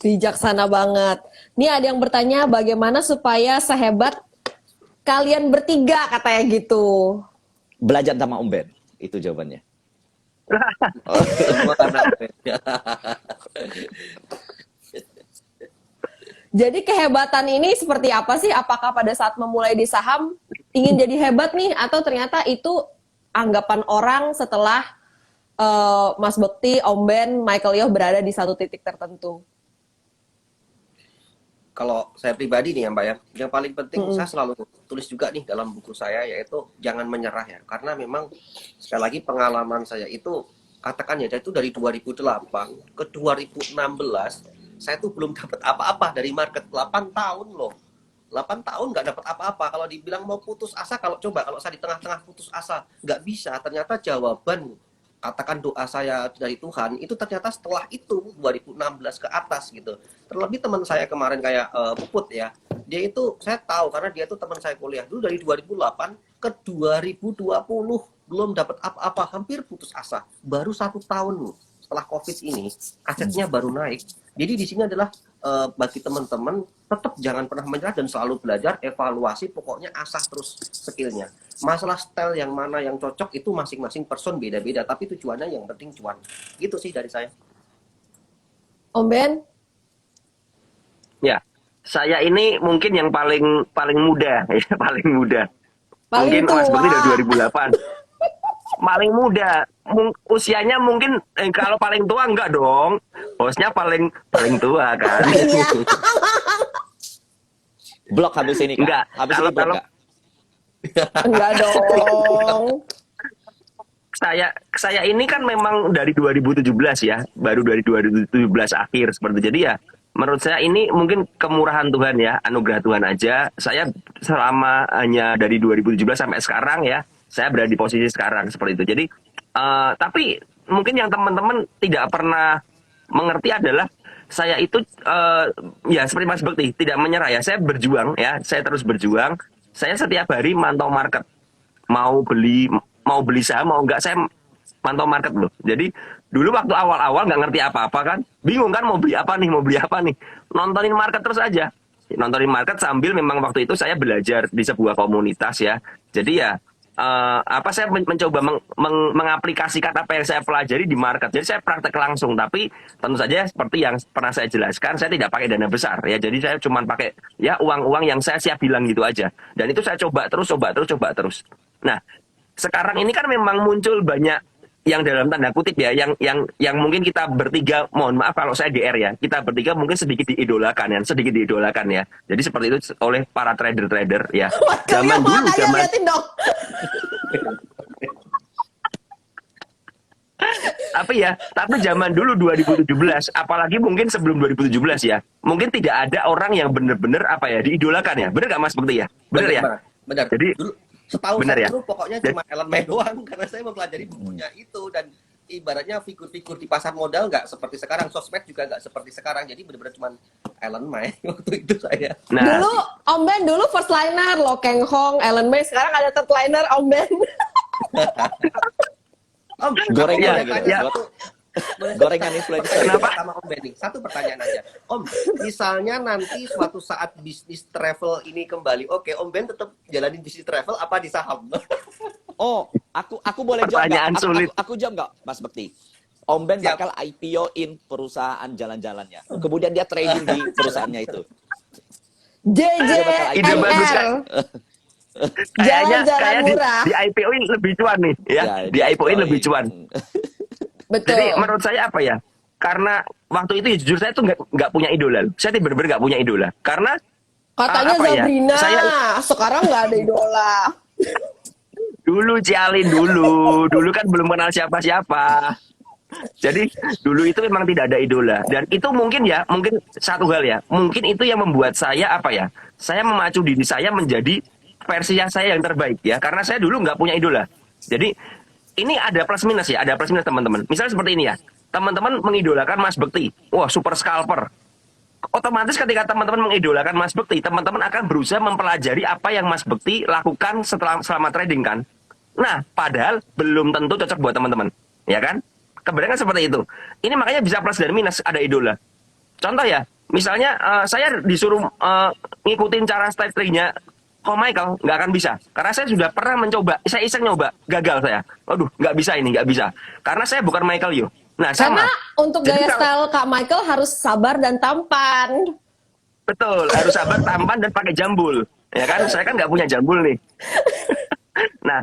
Bijaksana banget. Nih ada yang bertanya bagaimana supaya sehebat kalian bertiga katanya gitu. Belajar sama Om Ben, itu jawabannya. Oh, semua karena Jadi kehebatan ini seperti apa sih? Apakah pada saat memulai di saham ingin jadi hebat nih atau ternyata itu anggapan orang setelah Mas Bekti, Om Ben, Michael Yoh berada di satu titik tertentu? kalau saya pribadi nih ya Mbak ya, yang paling penting saya selalu tulis juga nih dalam buku saya yaitu jangan menyerah ya. Karena memang sekali lagi pengalaman saya itu katakan ya itu dari 2008 ke 2016 saya tuh belum dapat apa-apa dari market 8 tahun loh. 8 tahun nggak dapat apa-apa. Kalau dibilang mau putus asa, kalau saya di tengah-tengah putus asa nggak bisa, ternyata jawaban katakan doa saya dari Tuhan itu ternyata setelah itu 2016 ke atas gitu. Terlebih teman saya kemarin kayak Puput ya, dia itu saya tahu karena dia tuh teman saya kuliah dulu dari 2008 ke 2020 belum dapat apa-apa, hampir putus asa. Baru 1 tahun loh setelah COVID ini asetnya baru naik. Jadi di sini adalah bagi teman-teman tetap jangan pernah menyerah dan selalu belajar, evaluasi, pokoknya asah terus skillnya. Masalah style yang mana yang cocok itu masing-masing person beda-beda, tapi tujuannya yang penting cuan. Gitu sih dari saya. Om Ben? Ya, saya ini mungkin yang paling muda, ya paling muda. Paling Mungkin Mas Bekti tua. dari 2008. Paling muda, usianya mungkin kalau paling tua enggak dong. Hostnya paling tua kan. Iya. Blok habis ini, Kak. Enggak. Habis ini blok Kalau nggak? Enggak dong. saya ini kan memang dari 2017 ya, baru dari 2017 akhir seperti itu. Jadi ya menurut saya ini mungkin kemurahan Tuhan ya, anugerah Tuhan aja. Saya selama hanya dari 2017 sampai sekarang ya, saya berada di posisi sekarang seperti itu. Jadi tapi mungkin yang teman-teman tidak pernah mengerti adalah saya itu ya seperti Mas Bekti tidak menyerah ya. Saya berjuang ya, saya terus berjuang. Saya setiap hari mantau market, mau beli saham mau enggak saya mantau market loh. Jadi dulu waktu awal-awal nggak ngerti apa-apa kan, bingung kan mau beli apa nih, nontonin market terus aja, nontonin market sambil memang waktu itu saya belajar di sebuah komunitas ya. Jadi ya saya mencoba mengaplikasikan apa yang saya pelajari di market. Jadi saya praktek langsung, tapi tentu saja seperti yang pernah saya jelaskan, saya tidak pakai dana besar ya. Jadi saya cuma pakai ya uang-uang yang saya siap bilang gitu aja. Dan itu saya coba terus. Nah, sekarang ini kan memang muncul banyak yang dalam tanda kutip ya, yang mungkin kita bertiga, mohon maaf kalau saya GR ya, kita bertiga mungkin sedikit diidolakan ya. Jadi seperti itu oleh para trader ya. Zaman dulu, liatin dong. Tapi zaman dulu 2017, apalagi mungkin sebelum 2017 ya, mungkin tidak ada orang yang benar-benar diidolakan ya. Benar nggak Mas Bekti ya? Benar ya? Benar. Jadi Dulu setahu benar saya ya? dulu pokoknya cuma Ellen May doang karena saya mempelajari bukunya itu dan ibaratnya figur-figur di pasar modal nggak seperti sekarang, sosmed juga nggak seperti sekarang, jadi benar-benar cuma Ellen May waktu itu saya. Dulu Om Ben dulu first liner Lo Keng Hong, Ellen May, sekarang ada third liner Om Ben. Om, Gorengan boleh gitu, tanya buat satu? gorengan influencer. Kenapa? Sama Om Benny, satu pertanyaan aja. Om, misalnya nanti suatu saat bisnis travel ini kembali, oke, Om Ben tetap jalanin bisnis travel apa di saham? Oh, aku boleh jawab Pertanyaan nggak? sulit. Aku jawab nggak, Mas Bekti? Om Ben Siap. bakal IPO-in perusahaan jalan-jalannya. Kemudian dia trading di perusahaannya itu. Ide bagus, Kak. JJMR. Kayaknya Jalan-jalan murah. di IPO-in lebih cuan nih ya. Di IPO-in lebih cuan. Betul. Jadi menurut saya karena waktu itu jujur saya tuh nggak punya idola. Saya benar-benar nggak punya idola. Karena Katanya Sabrina, sekarang nggak ada idola. Dulu Cialin dulu kan belum kenal siapa-siapa. Jadi dulu itu memang tidak ada idola. Dan itu mungkin satu hal ya. Mungkin itu yang membuat saya saya memacu diri saya menjadi versi yang saya yang terbaik ya. Karena saya dulu nggak punya idola. Jadi ini ada plus minus ya, ada plus minus teman-teman. Misalnya seperti ini ya, teman-teman mengidolakan Mas Bekti, wah super scalper. Otomatis ketika teman-teman mengidolakan Mas Bekti, teman-teman akan berusaha mempelajari apa yang Mas Bekti lakukan selama trading kan. Nah, padahal belum tentu cocok buat teman-teman, ya kan? Kebanyakan seperti itu. Ini makanya bisa plus dan minus, ada idola. Contoh ya, misalnya saya disuruh ngikutin cara strateginya Ko Michael, nggak akan bisa. Karena saya sudah pernah mencoba, saya iseng nyoba, gagal saya. Waduh, nggak bisa ini, nggak bisa. Karena saya bukan Michael Yo. Nah, sama. Karena untuk Jadi gaya kalau- style Kak Michael harus sabar dan tampan. Betul, harus sabar, tampan, dan pakai jambul. Ya kan, saya kan nggak punya jambul nih. Nah,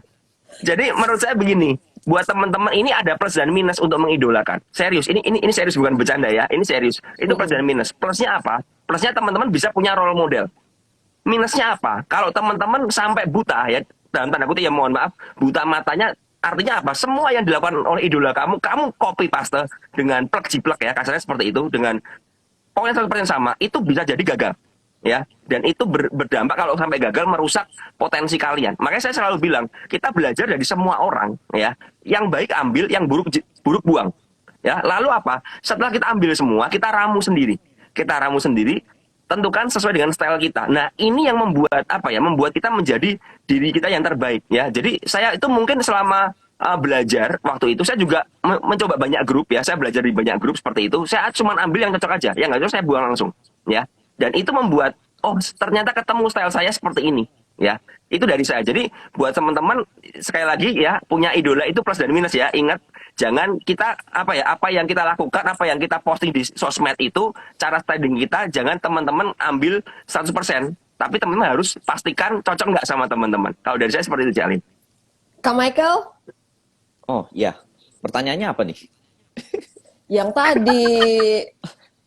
jadi menurut saya begini, buat teman-teman ini ada plus dan minus untuk mengidolakan. Serius, ini serius, bukan bercanda ya, ini serius. Itu plus dan minus. Plusnya apa? Plusnya teman-teman bisa punya role model. Minusnya apa? Kalau teman-teman sampai buta ya, dalam tanda kutip ya mohon maaf, buta matanya, artinya apa? Semua yang dilakukan oleh idola kamu copy paste dengan plek jiplek ya, kasarnya seperti itu, dengan pokoknya 100% sama, itu bisa jadi gagal. Ya, dan itu berdampak kalau sampai gagal merusak potensi kalian. Makanya saya selalu bilang, kita belajar dari semua orang ya. Yang baik ambil, yang buruk buang. Ya, lalu apa? Setelah kita ambil semua, kita ramu sendiri. Tentukan sesuai dengan style kita. Nah, ini yang membuat apa ya? Membuat kita menjadi diri kita yang terbaik ya. Jadi saya itu mungkin selama belajar waktu itu saya juga mencoba banyak grup ya. Saya belajar di banyak grup seperti itu. Saya cuma ambil yang cocok aja. Yang nggak cocok saya buang langsung ya. Dan itu membuat ternyata ketemu style saya seperti ini ya. Itu dari saya. Jadi buat teman-teman sekali lagi ya, punya idola itu plus dan minus ya. Ingat, jangan kita apa yang kita lakukan, apa yang kita posting di sosmed itu, cara styling kita jangan teman-teman ambil 100%, tapi teman-teman harus pastikan cocok nggak sama teman-teman. Kalau dari saya seperti itu, Jalin. Kak Michael, Oh ya, pertanyaannya apa nih? yang tadi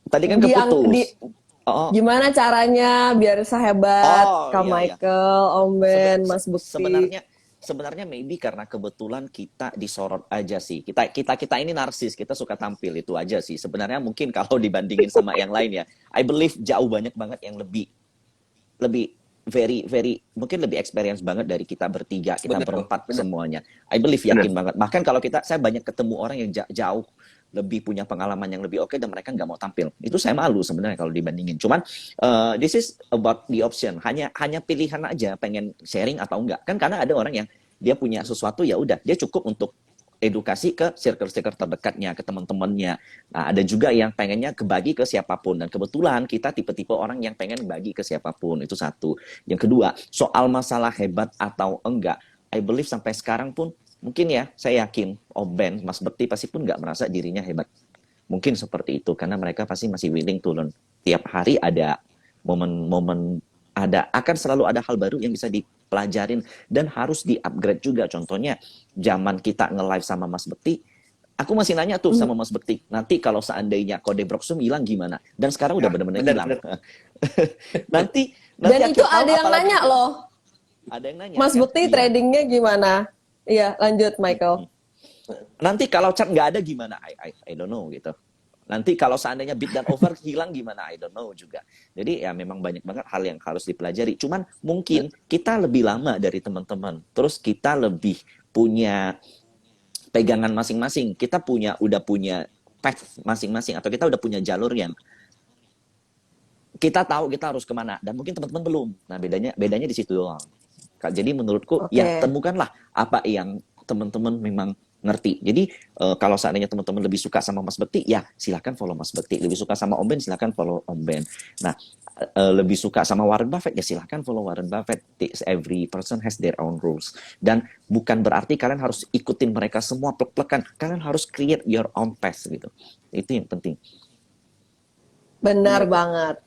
Tadi kan Yang keputus. Oh, gimana caranya biar sehebat Kak iya, iya. Michael, Om Ben, Mas Bukti? Sebenarnya maybe karena kebetulan kita disorot aja sih. Kita ini narsis, kita suka tampil itu aja sih. Sebenarnya mungkin kalau dibandingin sama yang lain ya, I believe jauh banyak banget yang lebih very mungkin lebih experience banget dari kita bertiga, kita berempat semuanya. I believe yakin banget. Bahkan kalau saya banyak ketemu orang yang jauh lebih punya pengalaman yang lebih oke dan mereka nggak mau tampil. Itu saya malu sebenarnya kalau dibandingin. Cuman this is about the option. Hanya pilihan aja pengen sharing atau enggak. Kan karena ada orang yang dia punya sesuatu ya udah dia cukup untuk edukasi ke circle-circle terdekatnya, ke teman-temannya. Nah, ada juga yang pengennya kebagi ke siapapun. Dan kebetulan kita tipe-tipe orang yang pengen bagi ke siapapun. Itu satu. Yang kedua, soal masalah hebat atau enggak, I believe sampai sekarang pun mungkin ya, saya yakin Om Ben, Mas Bekti pasti pun nggak merasa dirinya hebat. Mungkin seperti itu, karena mereka pasti masih willing to learn. Tiap hari ada momen-momen, akan selalu ada hal baru yang bisa dipelajarin dan harus di-upgrade juga. Contohnya, zaman kita nge-live sama Mas Bekti, aku masih nanya tuh sama Mas Bekti, nanti kalau seandainya kode Broksum hilang gimana? Dan sekarang udah benar-benar hilang. nanti Dan itu akhir tahun ada yang apalagi nanya loh, ada yang nanya. Mas kan? Bukti Iya. tradingnya gimana? Iya, lanjut Michael. Nanti kalau chart nggak ada gimana? I don't know gitu. Nanti kalau seandainya bid dan over hilang gimana? I don't know juga. Jadi ya memang banyak banget hal yang harus dipelajari. Cuman mungkin kita lebih lama dari teman-teman. Terus kita lebih punya pegangan masing-masing. Kita udah punya path masing-masing. Atau kita udah punya jalur yang kita tahu kita harus kemana. Dan mungkin teman-teman belum. Nah bedanya di situ doang. Jadi menurutku ya temukanlah apa yang teman-teman memang ngerti. Jadi kalau seandainya teman-teman lebih suka sama Mas Bekti, ya silakan follow Mas Bekti. Lebih suka sama Om Ben, silakan follow Om Ben. Nah, lebih suka sama Warren Buffett, ya silakan follow Warren Buffett. Every person has their own rules. Dan bukan berarti kalian harus ikutin mereka semua plek-plekan. Kalian harus create your own path gitu. Itu yang penting. Benar banget.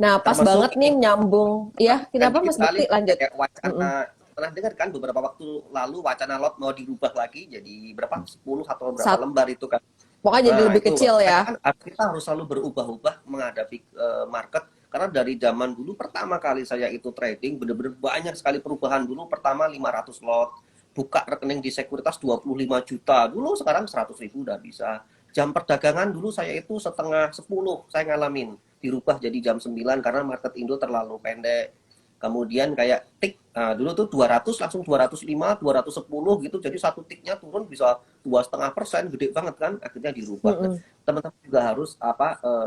Nah, pas banget nih nyambung. Ya, kenapa Mas Bukti? Lanjut. Wacana pernah dengar kan beberapa waktu lalu wacana lot mau dirubah lagi jadi berapa 10 atau berapa lembar itu kan. Pokoknya jadi lebih kecil ya. Kan kita harus selalu berubah-ubah menghadapi market karena dari zaman dulu pertama kali saya itu trading benar-benar banyak sekali perubahan. Dulu pertama 500 lot, buka rekening di sekuritas 25 juta. Dulu sekarang 100.000 udah bisa. Jam perdagangan dulu saya itu setengah 10 saya ngalamin dirubah jadi jam 9 karena market Indo terlalu pendek. Kemudian kayak tik, dulu tuh 200 langsung 205, 210 gitu. Jadi satu tiknya turun bisa 2,5%, gede banget kan. Akhirnya dirubah. Teman-teman juga harus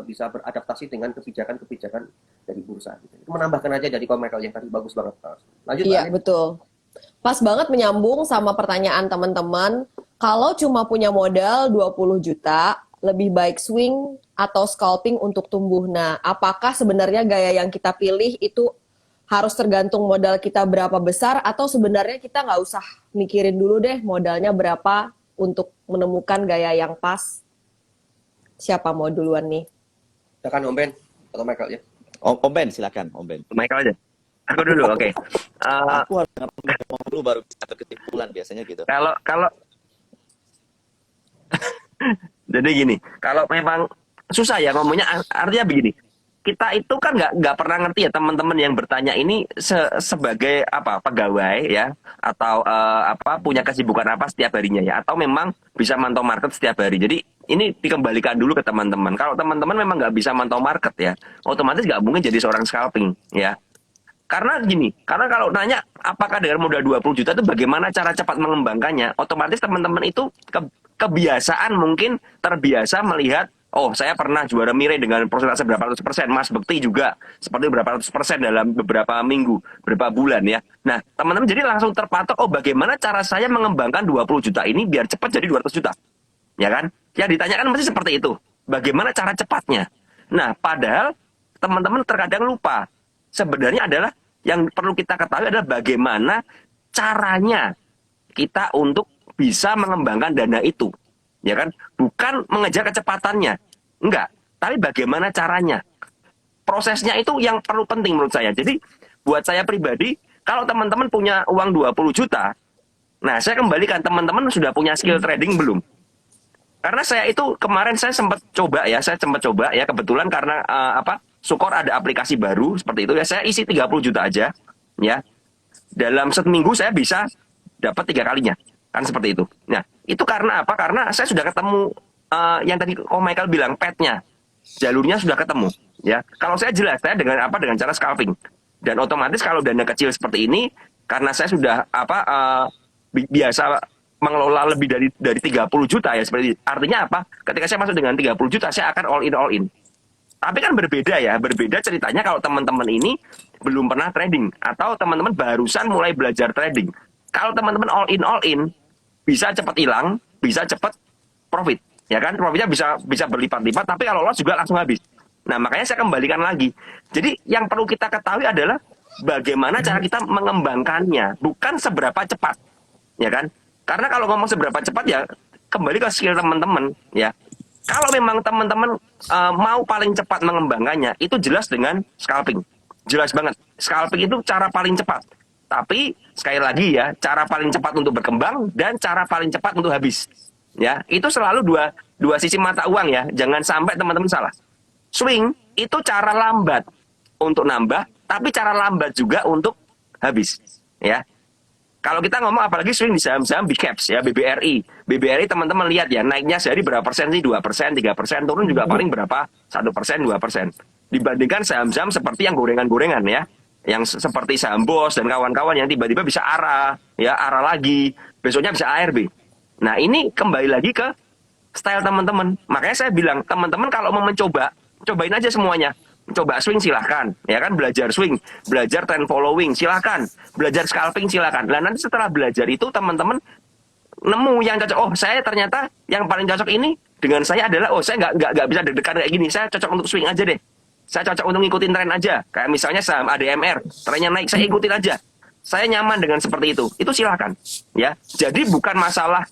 bisa beradaptasi dengan kebijakan-kebijakan dari bursa. Gitu. Itu menambahkan aja dari Michael yang tadi bagus banget. Lanjut. Iya, betul. Pas banget menyambung sama pertanyaan teman-teman. Kalau cuma punya modal 20 juta, lebih baik swing atau scalping untuk tumbuh. Nah, apakah sebenarnya gaya yang kita pilih itu harus tergantung modal kita berapa besar atau sebenarnya kita nggak usah mikirin dulu deh modalnya berapa untuk menemukan gaya yang pas? Siapa mau duluan nih? Silakan Om Ben atau Michael ya. Om Ben, silakan Om Ben. Michael aja. Aku dulu, oke. Aku harus ngomong dulu baru bisa ke kesimpulan biasanya gitu. Kalau jadi gini, kalau memang susah ya ngomongnya, artinya begini. Kita itu kan nggak pernah ngerti ya teman-teman yang bertanya ini sebagai apa pegawai ya atau apa punya kesibukan apa setiap harinya ya atau memang bisa mantau market setiap hari. Jadi ini dikembalikan dulu ke teman-teman. Kalau teman-teman memang nggak bisa mantau market ya, otomatis nggak mungkin jadi seorang scalping ya. Karena gini, karena kalau nanya apakah dengan modal 20 juta itu bagaimana cara cepat mengembangkannya, otomatis teman-teman itu kebiasaan mungkin terbiasa melihat, oh saya pernah juara Mire dengan persentase berapa ratus persen, Mas Bekti juga seperti berapa ratus persen dalam beberapa minggu, beberapa bulan ya. Nah teman-teman jadi langsung terpatok, oh bagaimana cara saya mengembangkan 20 juta ini biar cepat jadi 200 juta, ya kan? Yang ditanyakan mesti seperti itu, bagaimana cara cepatnya. Nah padahal teman-teman terkadang lupa, sebenarnya adalah yang perlu kita ketahui adalah bagaimana caranya kita untuk bisa mengembangkan dana itu, ya kan? Bukan mengejar kecepatannya, enggak. Tapi bagaimana caranya? Prosesnya itu yang perlu penting menurut saya. Jadi buat saya pribadi, kalau teman-teman punya uang 20 juta, nah saya kembalikan teman-teman sudah punya skill trading belum? Karena saya itu kemarin saya sempat coba ya, kebetulan karena Sukor ada aplikasi baru seperti itu ya, saya isi 30 juta aja ya. Dalam seminggu saya bisa dapat 3 kalinya. Kan seperti itu. Nah, itu karena apa? Karena saya sudah ketemu yang tadi Michael bilang petnya. Jalurnya sudah ketemu ya. Kalau saya jelas saya dengan cara scalping. Dan otomatis kalau dana kecil seperti ini karena saya sudah biasa mengelola lebih dari 30 juta ya seperti itu. Artinya apa? Ketika saya masuk dengan 30 juta saya akan all in. Tapi kan berbeda ceritanya kalau teman-teman ini belum pernah trading atau teman-teman barusan mulai belajar trading. Kalau teman-teman all in bisa cepat hilang, bisa cepat profit, ya kan? Profitnya bisa berlipat-lipat, tapi kalau loss juga langsung habis. Nah, makanya saya kembalikan lagi. Jadi yang perlu kita ketahui adalah bagaimana cara kita mengembangkannya, bukan seberapa cepat, ya kan? Karena kalau ngomong seberapa cepat ya kembali ke skill teman-teman, ya. Kalau memang teman-teman mau paling cepat mengembangkannya, itu jelas dengan scalping. Jelas banget. Scalping itu cara paling cepat. Tapi sekali lagi ya, cara paling cepat untuk berkembang dan cara paling cepat untuk habis. Ya, itu selalu dua sisi mata uang ya. Jangan sampai teman-teman salah. Swing itu cara lambat untuk nambah, tapi cara lambat juga untuk habis. Ya. Kalau kita ngomong apalagi swing di saham-saham big caps ya, BBRI. BBRI teman-teman lihat ya, naiknya sehari berapa persen sih? 2%, 3%, turun juga paling berapa? 1%, 2%. Dibandingkan saham-saham seperti yang gorengan-gorengan ya. Yang seperti saham BOS dan kawan-kawan yang tiba-tiba bisa ARA, ya ARA lagi, besoknya bisa ARB. Nah ini kembali lagi ke style teman-teman. Makanya saya bilang, teman-teman kalau mau mencoba, cobain aja semuanya. Coba swing silahkan, ya kan, belajar swing, belajar trend following silahkan, belajar scalping silahkan. Nah nanti setelah belajar itu teman-teman nemu yang cocok. Oh saya ternyata yang paling cocok ini dengan saya adalah saya nggak bisa deg-degan kayak gini. Saya cocok untuk swing aja deh. Saya cocok untuk ngikutin tren aja. Kayak misalnya saham ADMR, trennya naik saya ikutin aja. Saya nyaman dengan seperti itu. Itu silahkan, ya. Jadi bukan masalah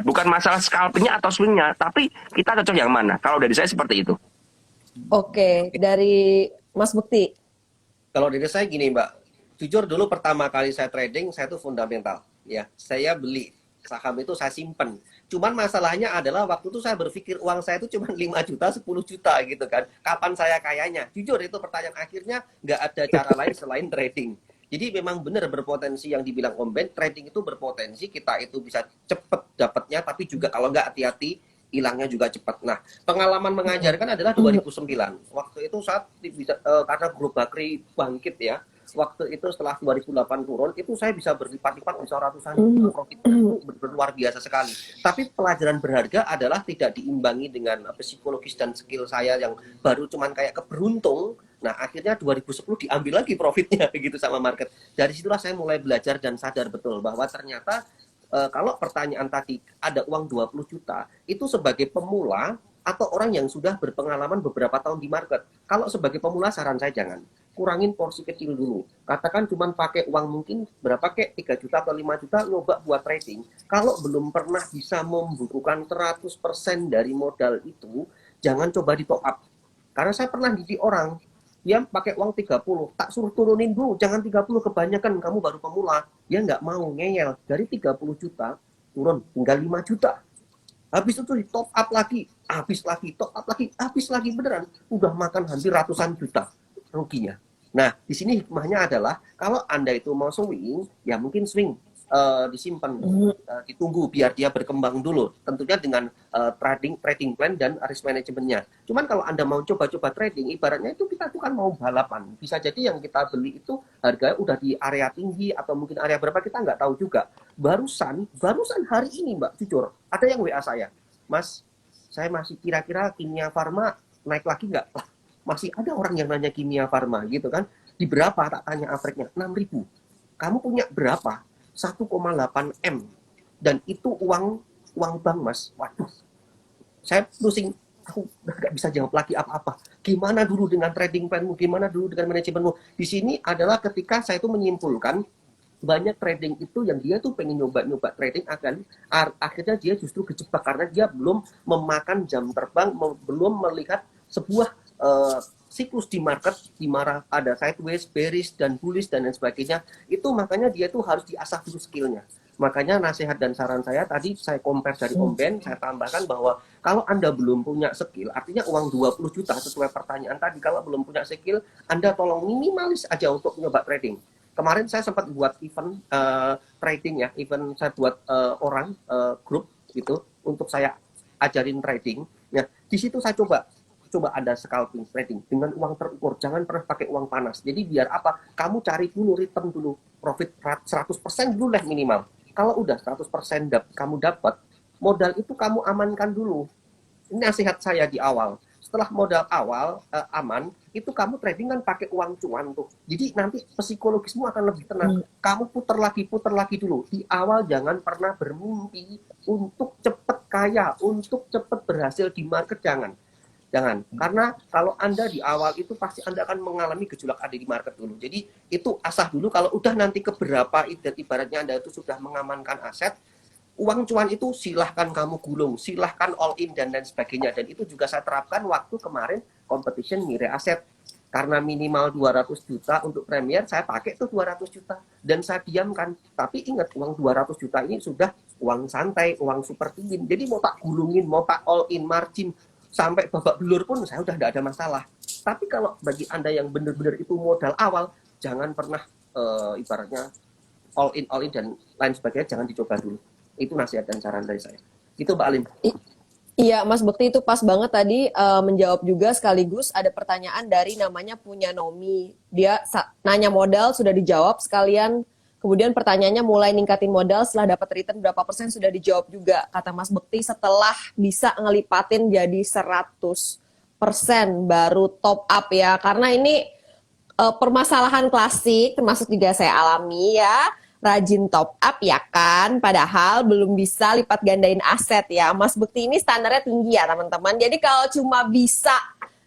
bukan masalah scalpingnya atau swingnya, tapi kita cocok yang mana. Kalau dari saya seperti itu. Oke, dari Mas Bekti. Kalau dari saya gini Mbak, jujur dulu pertama kali saya trading, saya tuh fundamental. Ya, saya beli saham itu saya simpen. Cuman masalahnya adalah waktu itu saya berpikir uang saya itu cuma 5 juta, 10 juta gitu kan. Kapan saya kayanya? Jujur itu pertanyaan akhirnya nggak ada cara lain selain trading. Jadi memang benar berpotensi yang dibilang Om Ben, trading itu berpotensi kita itu bisa cepet dapatnya, tapi juga kalau nggak hati-hati hilangnya juga cepat. Nah, pengalaman mengajarkan adalah 2009. Waktu itu saat karena grup Bakri bangkit ya. Waktu itu setelah 2008 turun, itu saya bisa berlipat-lipat, bisa ratusan juta profitnya. Luar biasa sekali. Tapi pelajaran berharga adalah tidak diimbangi dengan psikologis dan skill saya yang baru cuman kayak keberuntung. Nah, akhirnya 2010 diambil lagi profitnya begitu sama market. Dari situlah saya mulai belajar dan sadar betul bahwa ternyata kalau pertanyaan tadi ada uang 20 juta, itu sebagai pemula atau orang yang sudah berpengalaman beberapa tahun di market. Kalau sebagai pemula saran saya jangan. Kurangin porsi kecil dulu. Katakan cuma pakai uang mungkin berapa kek 3 juta atau 5 juta nyoba buat trading. Kalau belum pernah bisa membukukan 100% dari modal itu, jangan coba di top up. Karena saya pernah didik orang, dia pakai uang 30, tak suruh turunin dulu, jangan 30 kebanyakan, kamu baru pemula. Dia nggak mau, ngeyel. Dari 30 juta, turun tinggal 5 juta. Habis itu di top up lagi, habis lagi, top up lagi, habis lagi, beneran. Udah makan hampir ratusan juta ruginya. Nah, di sini hikmahnya adalah, kalau Anda itu mau swing, ya mungkin swing. Disimpan, ditunggu biar dia berkembang dulu. Tentunya dengan trading plan dan risk manajemennya. Cuman kalau Anda mau coba-coba trading, ibaratnya itu kita tuh kan mau balapan. Bisa jadi yang kita beli itu harganya udah di area tinggi atau mungkin area berapa kita nggak tahu juga. Barusan hari ini Mbak, jujur, ada yang WA saya, Mas, saya masih kira-kira Kimia Farma naik lagi nggak? Lah, masih ada orang yang nanya Kimia Farma gitu kan. Di berapa? Tak tanya average-nya, 6.000. Kamu punya berapa? 1,8 M, dan itu uang bank, Mas. Waduh, saya pusing, aku nggak bisa jawab lagi apa-apa. Gimana dulu dengan trading planmu, gimana dulu dengan manajemenmu? Di sini adalah ketika saya itu menyimpulkan banyak trading itu yang dia tuh pengen nyoba trading, akhirnya dia justru kejebak karena dia belum memakan jam terbang, belum melihat sebuah siklus di market di mana ada sideways, bearish, dan bullish, dan lain sebagainya. Itu makanya dia tuh harus diasah dulu skillnya. Makanya nasihat dan saran saya tadi saya compare dari Om Ben, saya tambahkan bahwa kalau Anda belum punya skill, artinya uang 20 juta sesuai pertanyaan tadi, kalau belum punya skill, Anda tolong minimalis aja untuk nyoba trading. Kemarin saya sempat buat event trading ya, event saya buat orang grup gitu untuk saya ajarin trading. Nah, di situ saya coba ada scalping trading dengan uang terukur, jangan pernah pakai uang panas. Jadi biar apa? Kamu cari dulu return dulu, profit 100% dulu lah minimal. Kalau udah 100% kamu dapat, modal itu kamu amankan dulu. Ini nasihat saya di awal. Setelah modal awal aman, itu kamu trading kan pakai uang cuan tuh. Jadi nanti psikologismu akan lebih tenang. Kamu putar lagi dulu. Di awal jangan pernah bermimpi untuk cepat kaya, untuk cepat berhasil di market, jangan. Karena kalau Anda di awal itu pasti Anda akan mengalami gejolak ada di market dulu. Jadi itu asah dulu, kalau udah nanti keberapa ibaratnya Anda itu sudah mengamankan aset, uang cuan itu silahkan kamu gulung, silahkan all in dan lain sebagainya. Dan itu juga saya terapkan waktu kemarin competition Mire Aset. Karena minimal 200 juta untuk Premier, saya pakai tuh 200 juta. Dan saya diamkan. Tapi ingat, uang 200 juta ini sudah uang santai, uang super tinggi. Jadi mau tak gulungin, mau tak all in margin, sampai babak belur pun saya udah tidak ada masalah. Tapi kalau bagi Anda yang benar-benar itu modal awal, jangan pernah ibaratnya all in dan lain sebagainya, jangan dicoba dulu. Itu nasihat dan saran dari saya. Itu Mbak Alim. Iya, Mas Bekti itu pas banget tadi menjawab juga, sekaligus ada pertanyaan dari namanya Punya Nomi. Dia nanya modal sudah dijawab sekalian. Kemudian pertanyaannya mulai ningkatin modal setelah dapat return berapa persen sudah dijawab juga. Kata Mas Bekti setelah bisa ngelipatin jadi 100% baru top up ya. Karena ini permasalahan klasik, termasuk juga saya alami ya. Rajin top up ya kan, padahal belum bisa lipat gandain aset ya. Mas Bekti ini standarnya tinggi ya teman-teman. Jadi kalau cuma bisa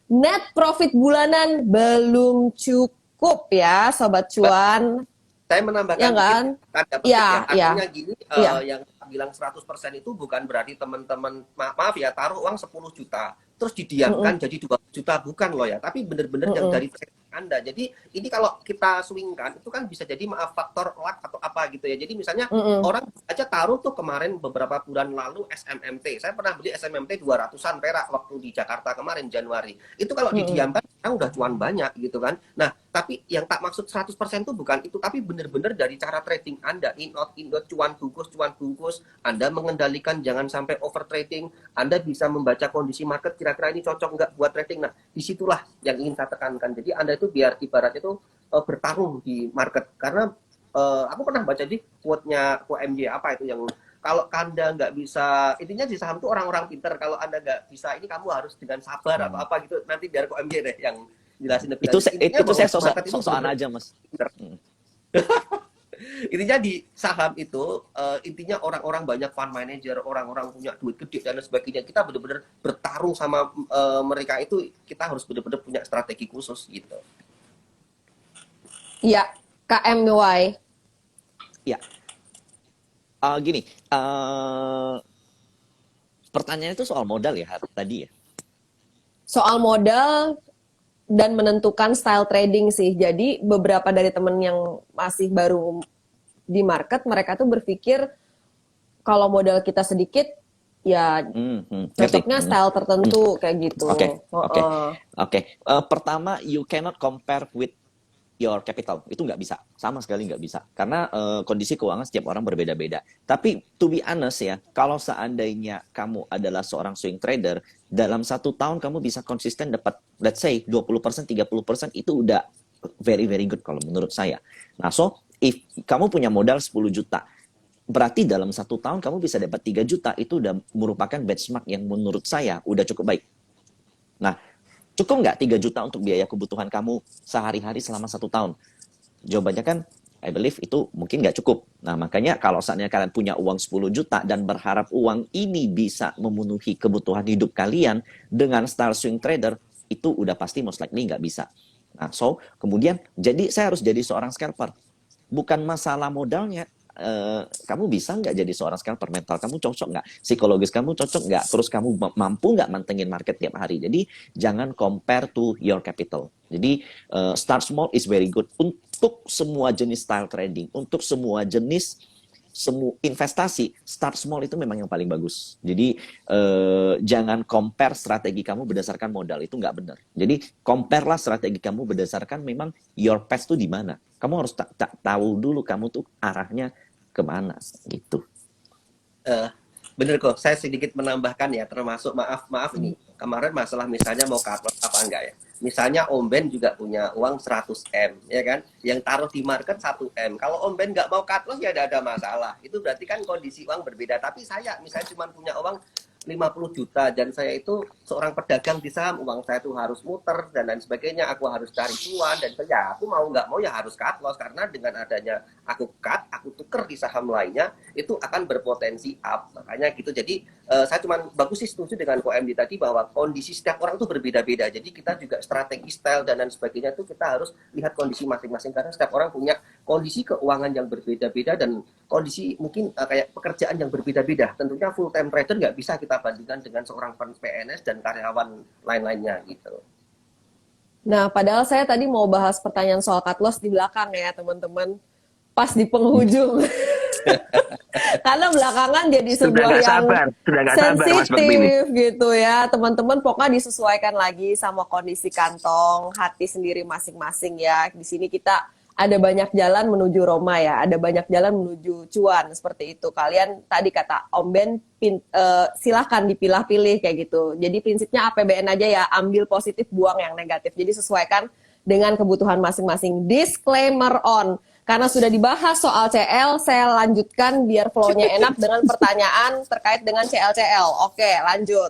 net profit bulanan belum cukup ya Sobat Cuan. Saya menambahkan ya kan? Artinya gini, yang bilang 100% itu bukan berarti teman-teman, maaf ya, taruh uang 10 juta, terus didiamkan jadi 20 juta, bukan loh ya. Tapi benar-benar yang dari Anda. Jadi ini kalau kita swingkan, itu kan bisa jadi faktor luck atau apa gitu ya. Jadi misalnya orang aja taruh tuh kemarin beberapa bulan lalu SMMT. Saya pernah beli SMMT 200-an perak waktu di Jakarta kemarin Januari. Itu kalau didiamkan, sekarang udah cuan banyak gitu kan. Nah, tapi yang tak maksud 100% itu bukan itu, tapi benar-benar dari cara trading Anda, in out, cuan bungkus, Anda mengendalikan jangan sampai over trading, Anda bisa membaca kondisi market, kira-kira ini cocok nggak buat trading. Nah, disitulah yang ingin saya tekankan. Jadi Anda itu biar ibaratnya itu bertarung di market. Karena aku pernah baca di quote-nya OMJ apa itu yang kalau Anda nggak bisa, intinya di saham itu orang-orang pinter, kalau Anda nggak bisa ini kamu harus dengan sabar atau apa gitu, nanti biar OMJ deh yang jelasin lebih itu lanjut. itu saya sosokan aja Mas. Intinya di saham itu intinya orang-orang banyak fund manager, orang-orang punya duit gede dan lain sebagainya. Kita benar-benar bertarung sama mereka itu, kita harus benar-benar punya strategi khusus gitu. Iya, KMY. Ya, gini, pertanyaannya itu soal modal ya tadi ya. Soal modal dan menentukan style trading sih. Jadi beberapa dari temen yang masih baru di market, mereka tuh berpikir kalau modal kita sedikit, ya cocoknya style tertentu kayak gitu. Oke. Pertama, you cannot compare with your capital. Itu nggak bisa. Sama sekali nggak bisa. Karena kondisi keuangan setiap orang berbeda-beda. Tapi to be honest ya, kalau seandainya kamu adalah seorang swing trader, dalam 1 tahun kamu bisa konsisten dapat, let's say, 20%, 30%, itu udah very, very good kalau menurut saya. Nah, so, if kamu punya modal 10 juta, berarti dalam 1 tahun kamu bisa dapat 3 juta, itu udah merupakan benchmark yang menurut saya udah cukup baik. Nah, cukup nggak 3 juta untuk biaya kebutuhan kamu sehari-hari selama 1 tahun? Jawabannya kan, I believe itu mungkin nggak cukup. Nah, makanya kalau saatnya kalian punya uang 10 juta dan berharap uang ini bisa memenuhi kebutuhan hidup kalian dengan style swing trader, itu udah pasti most likely nggak bisa. Nah, so, kemudian, jadi saya harus jadi seorang scalper. Bukan masalah modalnya, kamu bisa nggak jadi seorang scalper, mental kamu cocok nggak, psikologis kamu cocok nggak, terus kamu mampu nggak mantengin market tiap hari. Jadi jangan compare to your capital. Jadi start small is very good untuk semua jenis style trading, untuk semua jenis investasi. Start small itu memang yang paling bagus. Jadi jangan compare strategi kamu berdasarkan modal, itu nggak benar. Jadi compare lah strategi kamu berdasarkan memang your path tuh di mana. Kamu harus tahu dulu kamu tuh arahnya kemana gitu. Bener kok, saya sedikit menambahkan ya, termasuk maaf ini kemarin masalah misalnya mau cut loss apa enggak ya. Misalnya Om Ben juga punya uang 100M, ya kan? Yang taruh di market 1M. Kalau Om Ben nggak mau cut loss ya tidak ada masalah. Itu berarti kan kondisi uang berbeda. Tapi saya misalnya cuma punya uang 50 juta dan saya itu seorang pedagang di saham, uang saya itu harus muter dan lain sebagainya, aku harus cari cuan dan ya aku mau nggak mau ya harus cut loss, karena dengan adanya aku cut, aku tuker di saham lainnya itu akan berpotensi up, makanya gitu. Jadi saya cuma bagus sih setuju dengan Ko MD tadi bahwa kondisi setiap orang itu berbeda-beda, jadi kita juga strategi style dan lain sebagainya itu kita harus lihat kondisi masing-masing, karena setiap orang punya kondisi keuangan yang berbeda-beda dan kondisi mungkin kayak pekerjaan yang berbeda-beda. Tentunya full time trader nggak bisa kita bandingkan dengan seorang PNS dan karyawan lain-lainnya gitu. Nah, padahal saya tadi mau bahas pertanyaan soal cut loss di belakang ya, teman-teman. Pas di penghujung. Karena belakangan jadi sebuah yang sensitif gitu ya. Teman-teman pokoknya disesuaikan lagi sama kondisi kantong, hati sendiri masing-masing ya. Di sini kita ada banyak jalan menuju Roma ya, ada banyak jalan menuju cuan, seperti itu. Kalian tadi kata Om Ben, silahkan dipilah-pilih kayak gitu. Jadi prinsipnya APBN aja ya, ambil positif, buang yang negatif. Jadi sesuaikan dengan kebutuhan masing-masing. Disclaimer on, karena sudah dibahas soal CL, saya lanjutkan biar flow-nya enak dengan pertanyaan terkait dengan CL. Oke, lanjut.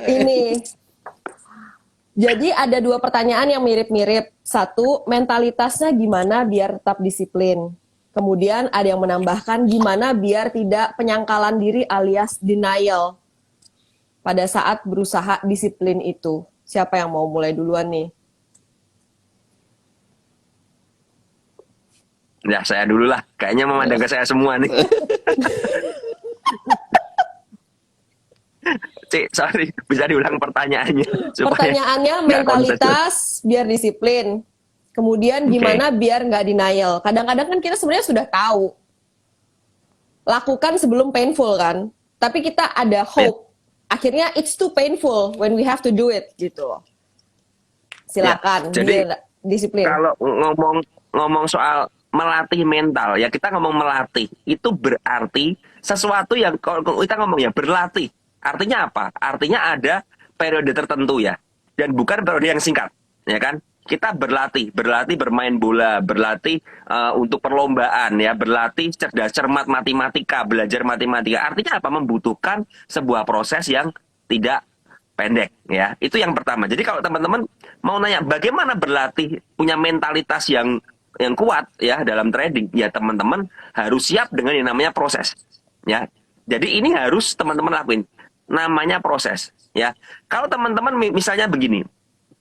Ini. Jadi ada 2 pertanyaan yang mirip-mirip. 1, mentalitasnya gimana biar tetap disiplin. Kemudian ada yang menambahkan gimana biar tidak penyangkalan diri alias denial pada saat berusaha disiplin itu. Siapa yang mau mulai duluan nih? Ya, saya dulu lah. Kayaknya memandang ke saya semua nih. Cik, sorry, bisa diulang pertanyaannya? Pertanyaannya mentalitas biar disiplin. Kemudian gimana biar nggak denial. Kadang-kadang kan kita sebenarnya sudah tahu. Lakukan sebelum painful kan. Tapi kita ada hope. Akhirnya it's too painful when we have to do it gitu. Silakan. Ya, jadi disiplin. Kalau ngomong soal melatih mental, ya kita ngomong melatih. Itu berarti sesuatu yang kalau kita ngomong ya berlatih. Artinya apa? Artinya ada periode tertentu ya, dan bukan periode yang singkat, ya kan? Kita berlatih bermain bola, berlatih untuk perlombaan ya, berlatih cerdas cermat matematika, belajar matematika. Artinya apa? Membutuhkan sebuah proses yang tidak pendek ya. Itu yang pertama. Jadi kalau teman-teman mau nanya bagaimana berlatih punya mentalitas yang yang kuat ya dalam trading, ya teman-teman harus siap dengan yang namanya proses. Ya. Jadi ini harus teman-teman lakuin. Namanya proses, ya. Kalau teman-teman misalnya begini,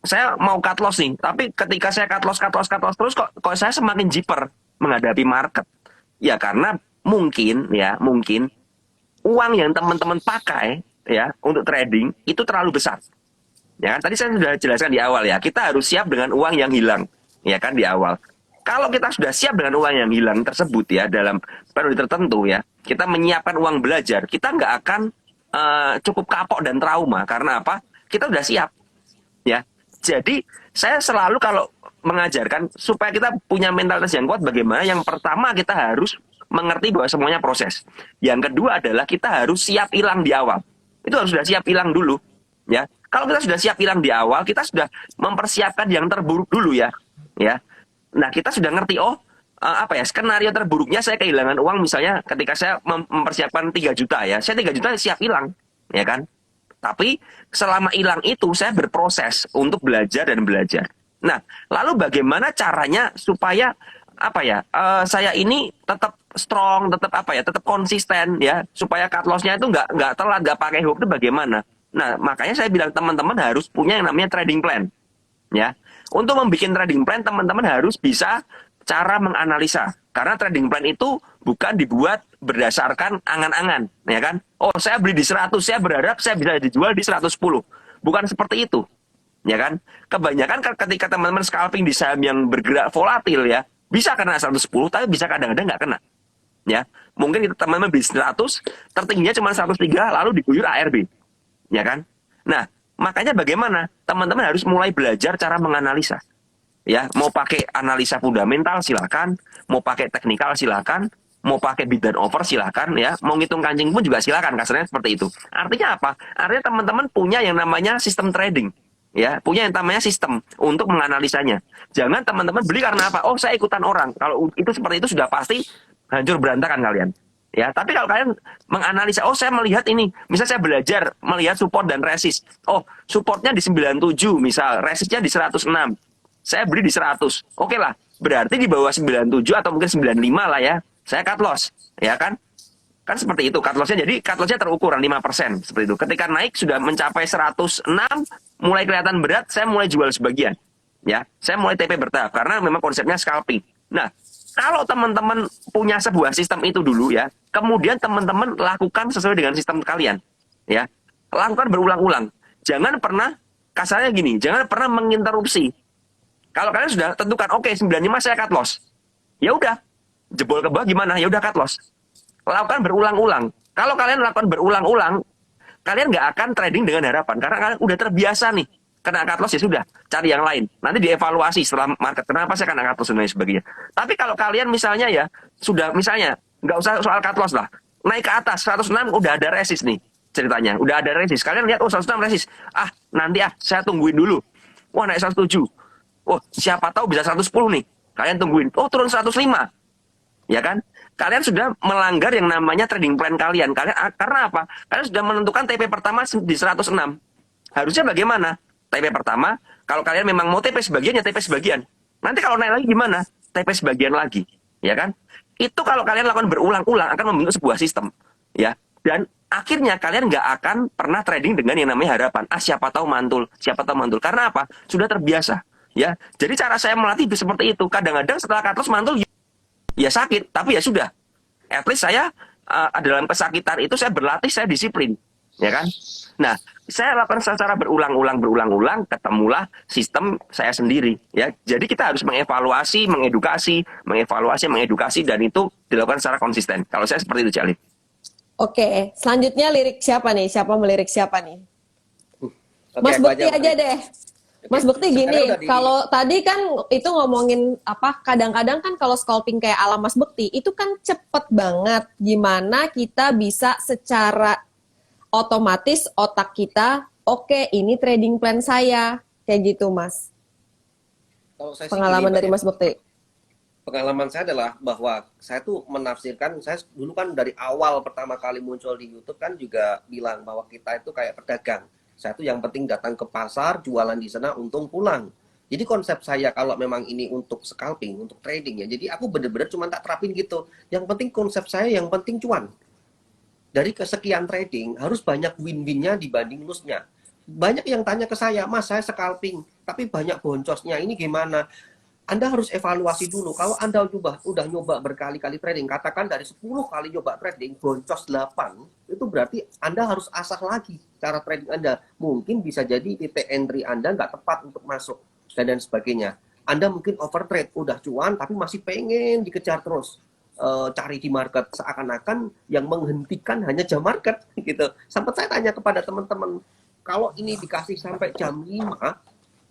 saya mau cut loss nih, tapi ketika saya cut loss terus kok saya semakin jiper menghadapi market. Ya karena mungkin uang yang teman-teman pakai ya untuk trading itu terlalu besar. Ya kan tadi saya sudah jelaskan di awal ya, kita harus siap dengan uang yang hilang, ya kan di awal. Kalau kita sudah siap dengan uang yang hilang tersebut ya dalam periode tertentu ya, kita menyiapkan uang belajar, kita nggak akan cukup kapok dan trauma. Karena apa? Kita udah siap. Ya. Jadi, saya selalu kalau mengajarkan supaya kita punya mentalitas yang kuat, bagaimana? Yang pertama kita harus mengerti bahwa semuanya proses. Yang kedua adalah kita harus siap hilang di awal. Itu harus sudah siap hilang dulu. Ya. Kalau kita sudah siap hilang di awal, kita sudah mempersiapkan yang terburuk dulu ya. Ya. Nah, kita sudah ngerti, skenario terburuknya saya kehilangan uang misalnya ketika saya mempersiapkan 3 juta ya. Saya 3 juta siap hilang, ya kan? Tapi selama hilang itu saya berproses untuk belajar dan belajar. Nah, lalu bagaimana caranya supaya saya ini tetap strong, tetap konsisten ya, supaya cut loss-nya itu nggak telat, nggak pakai hook, itu bagaimana? Nah, makanya saya bilang teman-teman harus punya yang namanya trading plan. Ya. Untuk membuat trading plan, teman-teman harus bisa cara menganalisa. Karena trading plan itu bukan dibuat berdasarkan angan-angan, ya kan? Oh, saya beli di 100, saya berharap saya bisa dijual di 110. Bukan seperti itu. Ya kan? Kebanyakan ketika teman-teman scalping di saham yang bergerak volatil ya, bisa kena 110, tapi bisa kadang-kadang nggak kena. Ya. Mungkin teman-teman beli 100, tertingginya cuma 103, lalu diguyur ARB. Ya kan? Nah, makanya bagaimana? Teman-teman harus mulai belajar cara menganalisa. Ya, mau pakai analisa fundamental silakan, mau pakai teknikal silakan, mau pakai bid dan over silakan ya, mau ngitung kancing pun juga silakan, kasarnya seperti itu. Artinya apa? Artinya teman-teman punya yang namanya sistem trading. Ya, punya yang namanya sistem untuk menganalisanya. Jangan teman-teman beli karena apa? Oh, saya ikutan orang. Kalau itu seperti itu sudah pasti hancur berantakan kalian. Ya, tapi kalau kalian menganalisa, oh saya melihat ini, misal saya belajar melihat support dan resist. Oh, supportnya di 97 misal, resistnya di 106. Saya beli di 100. Oke lah, berarti di bawah 97 atau mungkin 95 lah ya, saya cut loss, ya kan? Kan seperti itu cut loss-nya. Jadi cut loss-nya terukuran 5%, seperti itu. Ketika naik sudah mencapai 106, mulai kelihatan berat, saya mulai jual sebagian. Ya, saya mulai TP bertahap karena memang konsepnya scalping. Nah, kalau teman-teman punya sebuah sistem itu dulu ya, kemudian teman-teman lakukan sesuai dengan sistem kalian. Ya. Lakukan berulang-ulang. Jangan pernah, kasarnya gini, jangan pernah menginterupsi. Kalau kalian sudah tentukan, oke, 95 saya cut loss. Ya udah, jebol ke bawah gimana? Ya udah cut loss. Lakukan berulang-ulang. Kalau kalian lakukan berulang-ulang, kalian nggak akan trading dengan harapan. Karena kalian udah terbiasa nih. Kena cut loss ya sudah, cari yang lain. Nanti dievaluasi setelah market. Kenapa saya kena cut loss dan lain sebagainya. Tapi kalau kalian misalnya ya, sudah misalnya, nggak usah soal cut loss lah. Naik ke atas, 106 udah ada resist nih ceritanya. Udah ada resist. Kalian lihat, oh 106 resist. Nanti saya tungguin dulu. Wah naik 107. Oh, siapa tahu bisa 110 nih. Kalian tungguin. Oh, turun 105. Ya kan? Kalian sudah melanggar yang namanya trading plan kalian. Karena apa? Kalian sudah menentukan TP pertama di 106. Harusnya bagaimana? TP pertama, kalau kalian memang mau TP sebagian, ya TP sebagian. Nanti kalau naik lagi gimana? TP sebagian lagi. Ya kan? Itu kalau kalian lakukan berulang-ulang akan membentuk sebuah sistem. Ya. Dan akhirnya kalian nggak akan pernah trading dengan yang namanya harapan. Siapa tahu mantul. Siapa tahu mantul. Karena apa? Sudah terbiasa. Ya, jadi cara saya melatih seperti itu. Kadang-kadang setelah cut loss mantul, ya sakit, tapi ya sudah. At least saya dalam kesakitan itu saya berlatih, saya disiplin, ya kan? Nah, saya lakukan secara berulang-ulang, ketemulah sistem saya sendiri, ya. Jadi kita harus mengevaluasi, mengedukasi, dan itu dilakukan secara konsisten. Kalau saya seperti itu, Cali. Oke, selanjutnya lirik siapa nih? Siapa melirik siapa nih? Mas Bekti aja deh. Mas Bekti gini, kalau tadi kan itu ngomongin kadang-kadang kan kalau scalping kayak ala Mas Bekti itu kan cepet banget. Gimana kita bisa secara otomatis otak kita, oke, ini trading plan saya, kayak gitu Mas. Kalau saya pengalaman dari Mas Bekti. Pengalaman saya adalah bahwa saya tuh menafsirkan, saya dulu kan dari awal pertama kali muncul di YouTube kan juga bilang bahwa kita itu kayak pedagang. Saya tuh yang penting datang ke pasar, jualan di sana, untung pulang. Jadi konsep saya kalau memang ini untuk scalping, untuk trading ya, jadi aku bener-bener cuma tak terapin gitu. Yang penting konsep saya, yang penting cuan. Dari kesekian trading harus banyak win-winnya dibanding loss-nya. Banyak yang tanya ke saya, Mas saya scalping, tapi banyak boncosnya, ini gimana? Anda harus evaluasi dulu. Kalau Anda udah nyoba berkali-kali trading, katakan dari 10 kali nyoba trading, boncos 8, itu berarti Anda harus asah lagi cara trading Anda. Mungkin bisa jadi titik entry Anda nggak tepat untuk masuk, dan sebagainya. Anda mungkin overtrade, udah cuan, tapi masih pengen dikejar terus. Cari di market, seakan-akan yang menghentikan hanya jam market gitu. Sampai saya tanya kepada teman-teman, kalau ini dikasih sampai jam 5,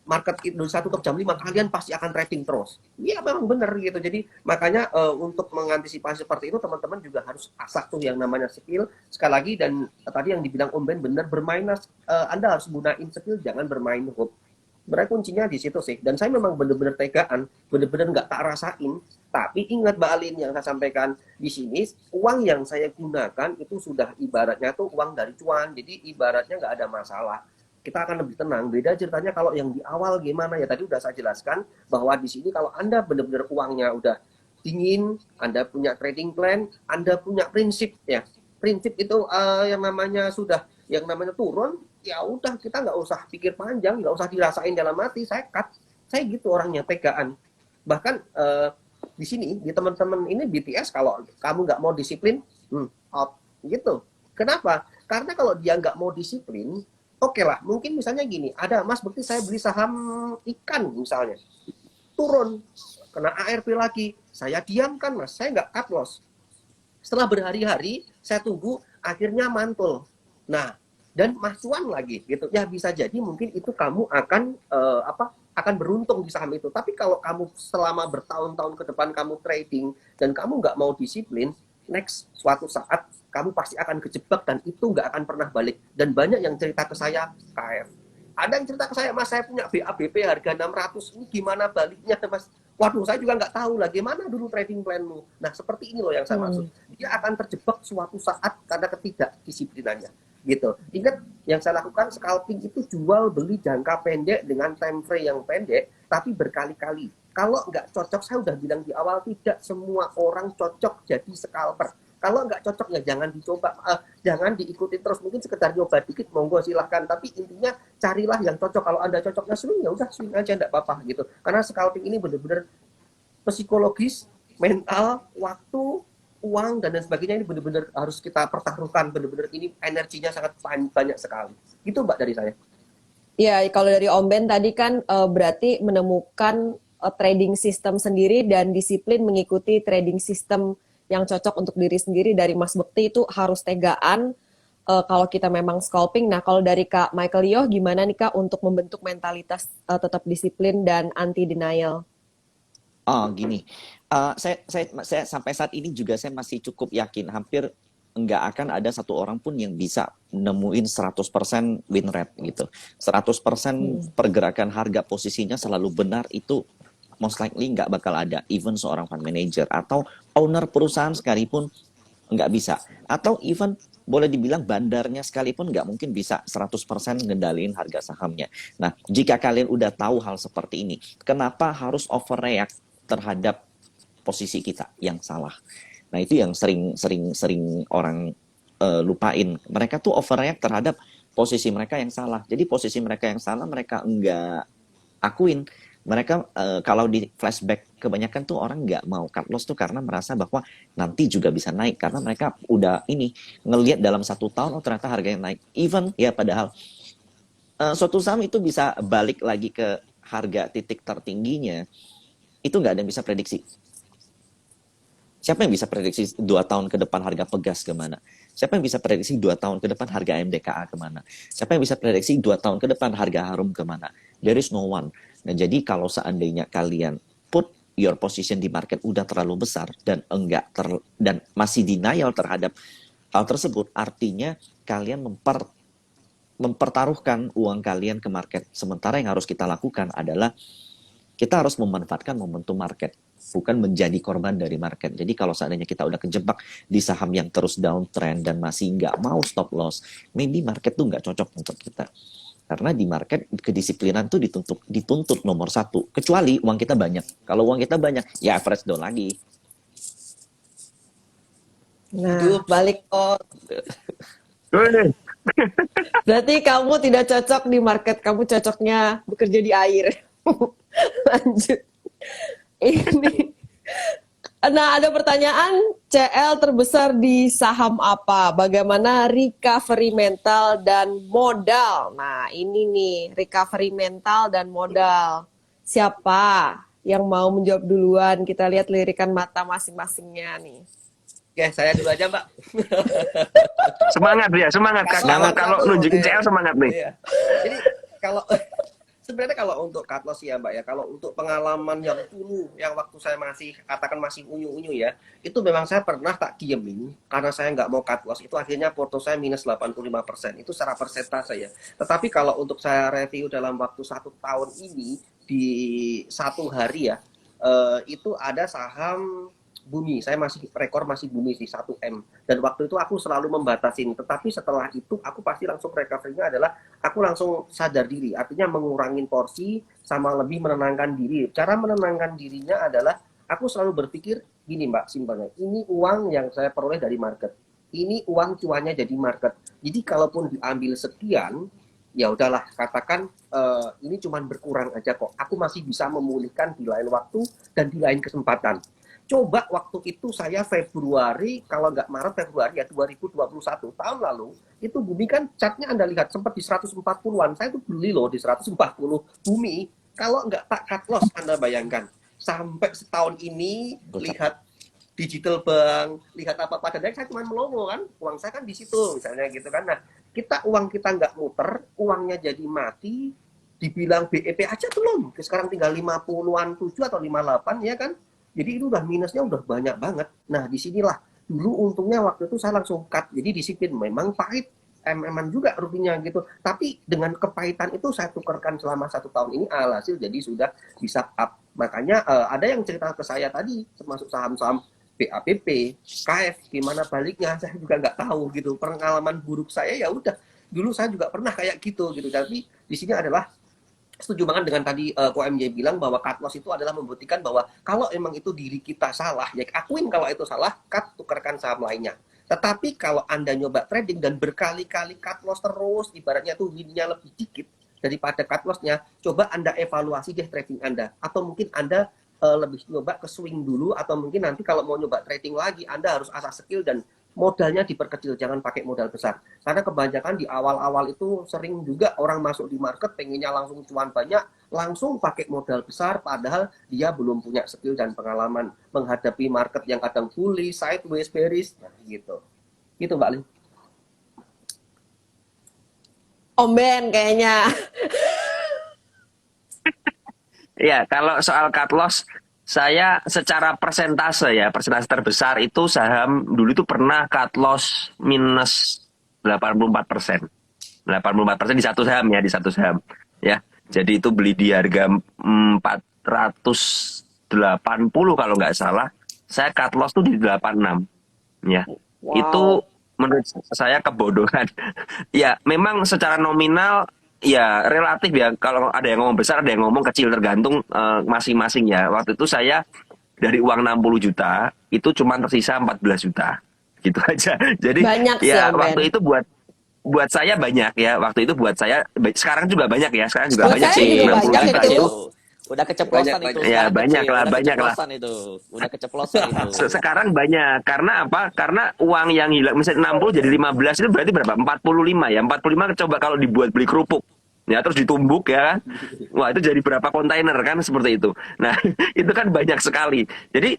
market Indonesia tutup jam 5, kalian pasti akan trading terus. Iya memang benar gitu. Jadi makanya untuk mengantisipasi seperti itu, teman-teman juga harus asah tuh yang namanya skill. Sekali lagi, dan tadi yang dibilang Om Ben benar, bermainlah, Anda harus gunain skill, jangan bermain hook. Sebenarnya kuncinya di situ sih. Dan saya memang benar-benar tegaan, benar-benar nggak tak rasain. Tapi ingat Mbak Alin, yang saya sampaikan di sini, uang yang saya gunakan itu sudah ibaratnya tuh uang dari cuan. Jadi ibaratnya nggak ada masalah. Kita akan lebih tenang. Beda ceritanya kalau yang di awal gimana ya, tadi udah saya jelaskan bahwa di sini kalau Anda benar-benar uangnya udah dingin, Anda punya trading plan, Anda punya prinsip ya. Prinsip itu yang namanya sudah, yang namanya turun, ya udah kita nggak usah pikir panjang, nggak usah dirasain dalam hati. Saya cut, saya gitu orangnya, tegaan. Bahkan di sini di teman-teman ini BTS, kalau kamu nggak mau disiplin, out gitu. Kenapa? Karena kalau dia nggak mau disiplin, oke lah, mungkin misalnya gini, ada Mas Bekti saya beli saham ikan misalnya, turun, kena ARP lagi, saya diamkan Mas, saya nggak cut loss. Setelah berhari-hari, saya tunggu, akhirnya mantul. Nah, dan macuan lagi gitu. Ya bisa jadi mungkin itu kamu akan akan beruntung di saham itu. Tapi kalau kamu selama bertahun-tahun ke depan kamu trading dan kamu nggak mau disiplin, next suatu saat kamu pasti akan kejebak dan itu nggak akan pernah balik. Dan banyak yang cerita ke saya, KF. Ada yang cerita ke saya, Mas saya punya BABP harga 600, ini gimana baliknya Mas? Waduh, saya juga nggak tahu lah gimana dulu trading planmu. Nah, seperti ini loh yang saya maksud. Dia akan terjebak suatu saat karena ketidakdisiplinannya. Gitu. Ingat, yang saya lakukan scalping itu jual beli jangka pendek dengan time frame yang pendek, tapi berkali-kali. Kalau nggak cocok, saya udah bilang di awal, tidak semua orang cocok jadi scalper. Kalau nggak cocok ya jangan dicoba, jangan diikuti terus. Mungkin sekedar nyoba dikit, monggo silahkan. Tapi intinya carilah yang cocok. Kalau Anda cocoknya swing, ya udah swing aja, nggak apa-apa gitu. Karena scalping ini benar-benar psikologis, mental, waktu, uang dan sebagainya, ini benar-benar harus kita pertaruhkan. Benar-benar ini energinya sangat banyak sekali. Itu Mbak dari saya. Ya, kalau dari Om Ben tadi kan berarti menemukan trading system sendiri dan disiplin mengikuti trading system yang cocok untuk diri sendiri. Dari Mas Bekti itu harus tegaan kalau kita memang scalping. Nah, kalau dari Kak Michael Yoh, gimana nih Kak untuk membentuk mentalitas tetap disiplin dan anti denial? Oh, gini. Saya sampai saat ini juga saya masih cukup yakin, hampir nggak akan ada satu orang pun yang bisa nemuin 100% win rate gitu. 100% pergerakan harga posisinya selalu benar, itu most likely nggak bakal ada. Even seorang fund manager atau owner perusahaan sekalipun nggak bisa. Atau even boleh dibilang bandarnya sekalipun nggak mungkin bisa 100% ngendaliin harga sahamnya. Nah, jika kalian udah tahu hal seperti ini, kenapa harus overreact terhadap posisi kita yang salah? Nah, itu yang sering orang lupain. Mereka tuh overreact terhadap posisi mereka yang salah. Jadi posisi mereka yang salah mereka enggak akuin. Mereka kalau di flashback, kebanyakan tuh orang nggak mau cut loss tuh karena merasa bahwa nanti juga bisa naik. Karena mereka udah ngelihat dalam 1 tahun, oh ternyata harganya naik. Even ya padahal suatu saham itu bisa balik lagi ke harga titik tertingginya, itu nggak ada yang bisa prediksi. Siapa yang bisa prediksi 2 tahun ke depan harga Pegas kemana? Siapa yang bisa prediksi 2 tahun ke depan harga MDKA kemana? Siapa yang bisa prediksi 2 tahun ke depan harga Harum kemana? There is no one. Nah, jadi kalau seandainya kalian put your position di market udah terlalu besar dan dan masih denial terhadap hal tersebut, artinya kalian mempertaruhkan uang kalian ke market. Sementara yang harus kita lakukan adalah kita harus memanfaatkan momentum market, bukan menjadi korban dari market. Jadi kalau seandainya kita udah kejebak di saham yang terus downtrend dan masih nggak mau stop loss, maybe market tuh nggak cocok untuk kita. Karena di market kedisiplinan tuh dituntut nomor satu. Kecuali uang kita banyak. Kalau uang kita banyak, ya average down lagi. Nah, balik. Wih, Berarti kamu tidak cocok di market, kamu cocoknya bekerja di air. Lanjut. Ini. Nah, ada pertanyaan, CL terbesar di saham apa? Bagaimana recovery mental dan modal? Nah, ini nih, recovery mental dan modal. Siapa yang mau menjawab duluan? Kita lihat lirikan mata masing-masingnya nih. Oke, saya dulu aja, Mbak. semangat dia, semangat. Semangat. Kalau nunjukin CL semangat nih. Iya. Jadi kalau sebenarnya kalau untuk cut loss ya Mbak ya, kalau untuk pengalaman yang dulu, yang waktu saya masih katakan masih unyu-unyu ya, itu memang saya pernah tak diemin karena saya nggak mau cut loss. Itu akhirnya porto saya minus 85%. Itu secara persentase ya. Tetapi kalau untuk saya review dalam waktu 1 tahun ini di 1 hari ya, itu ada saham Bumi, saya masih rekor masih Bumi di 1M, dan waktu itu aku selalu membatasin, tetapi setelah itu aku pasti langsung recovery-nya adalah aku langsung sadar diri, artinya mengurangin porsi sama lebih menenangkan diri. Cara menenangkan dirinya adalah aku selalu berpikir gini Mbak, simpelnya, ini uang yang saya peroleh dari market, ini uang cuannya jadi market, jadi kalaupun diambil sekian, ya udahlah, katakan ini cuman berkurang aja kok, aku masih bisa memulihkan di lain waktu dan di lain kesempatan. Coba waktu itu saya Februari, kalau nggak Maret, Februari ya 2021, tahun lalu, itu Bumi kan chartnya Anda lihat sempat di 140-an. Saya tuh beli loh di 140 Bumi. Kalau nggak tak cut loss, Anda bayangkan. Sampai setahun ini, lihat digital bank, lihat apa pada saya cuma melongo kan. Uang saya kan di situ, misalnya gitu kan. Nah, uang kita nggak muter, uangnya jadi mati, dibilang BEP aja belum. Sekarang tinggal 50-an 7 atau 58 ya kan. Jadi itu udah minusnya udah banyak banget. Nah, disinilah dulu untungnya waktu itu saya langsung cut. Jadi disiplin, memang pahit, juga ruginya gitu. Tapi dengan kepahitan itu saya tukarkan selama 1 tahun ini, alhasil jadi sudah bisa up. Makanya ada yang cerita ke saya tadi, termasuk saham-saham BAPP, KF, gimana baliknya saya juga nggak tahu gitu. Pengalaman buruk saya ya udah. Dulu saya juga pernah kayak gitu. Tapi di sini adalah setuju banget dengan tadi Ko MJ bilang bahwa cut loss itu adalah membuktikan bahwa kalau emang itu diri kita salah, ya akuin kalau itu salah, tukarkan saham lainnya. Tetapi kalau Anda nyoba trading dan berkali-kali cut loss terus, ibaratnya tuh win-nya lebih dikit daripada cut loss-nya, coba Anda evaluasi deh trading Anda. Atau mungkin Anda lebih nyoba ke swing dulu, atau mungkin nanti kalau mau nyoba trading lagi, Anda harus asah skill dan modalnya diperkecil, jangan pakai modal besar. Karena kebanyakan di awal-awal itu sering juga orang masuk di market pengennya langsung cuan banyak, langsung pakai modal besar, padahal dia belum punya skill dan pengalaman menghadapi market yang kadang bullish, sideways, bearish, gitu. Gitu Mbak Lin. Om Ben kayaknya. Ya, kalau soal cut loss, saya secara persentase terbesar itu saham dulu itu pernah cut loss minus 84%. 84% di satu saham ya. Jadi itu beli di harga 480 kalau nggak salah. Saya cut loss tuh di 86 ya. Wow. Itu menurut saya kebodohan. Ya, memang secara nominal ya relatif ya, kalau ada yang ngomong besar ada yang ngomong kecil, tergantung masing-masing ya. Waktu itu saya dari uang 60 juta itu cuma tersisa 14 juta gitu aja. Jadi banyak sih, ya Om waktu Ben. itu buat saya banyak ya, waktu itu buat saya, sekarang juga banyak ya, sekarang juga Buat banyak saya sih, juga 60 banyak juta itu. itu. Udah keceplosan Banyak, itu. ya, Sekarang banyak kecil, lah, udah banyak lah. keceplosan itu. Udah keceplosan itu. Sekarang banyak, karena apa? Karena uang yang hilang, misalnya 60 jadi 15 itu berarti berapa? 45 ya. 45 coba kalau dibuat beli kerupuk, ya terus ditumbuk ya kan, wah itu jadi berapa kontainer kan, seperti itu. Nah itu kan banyak sekali. Jadi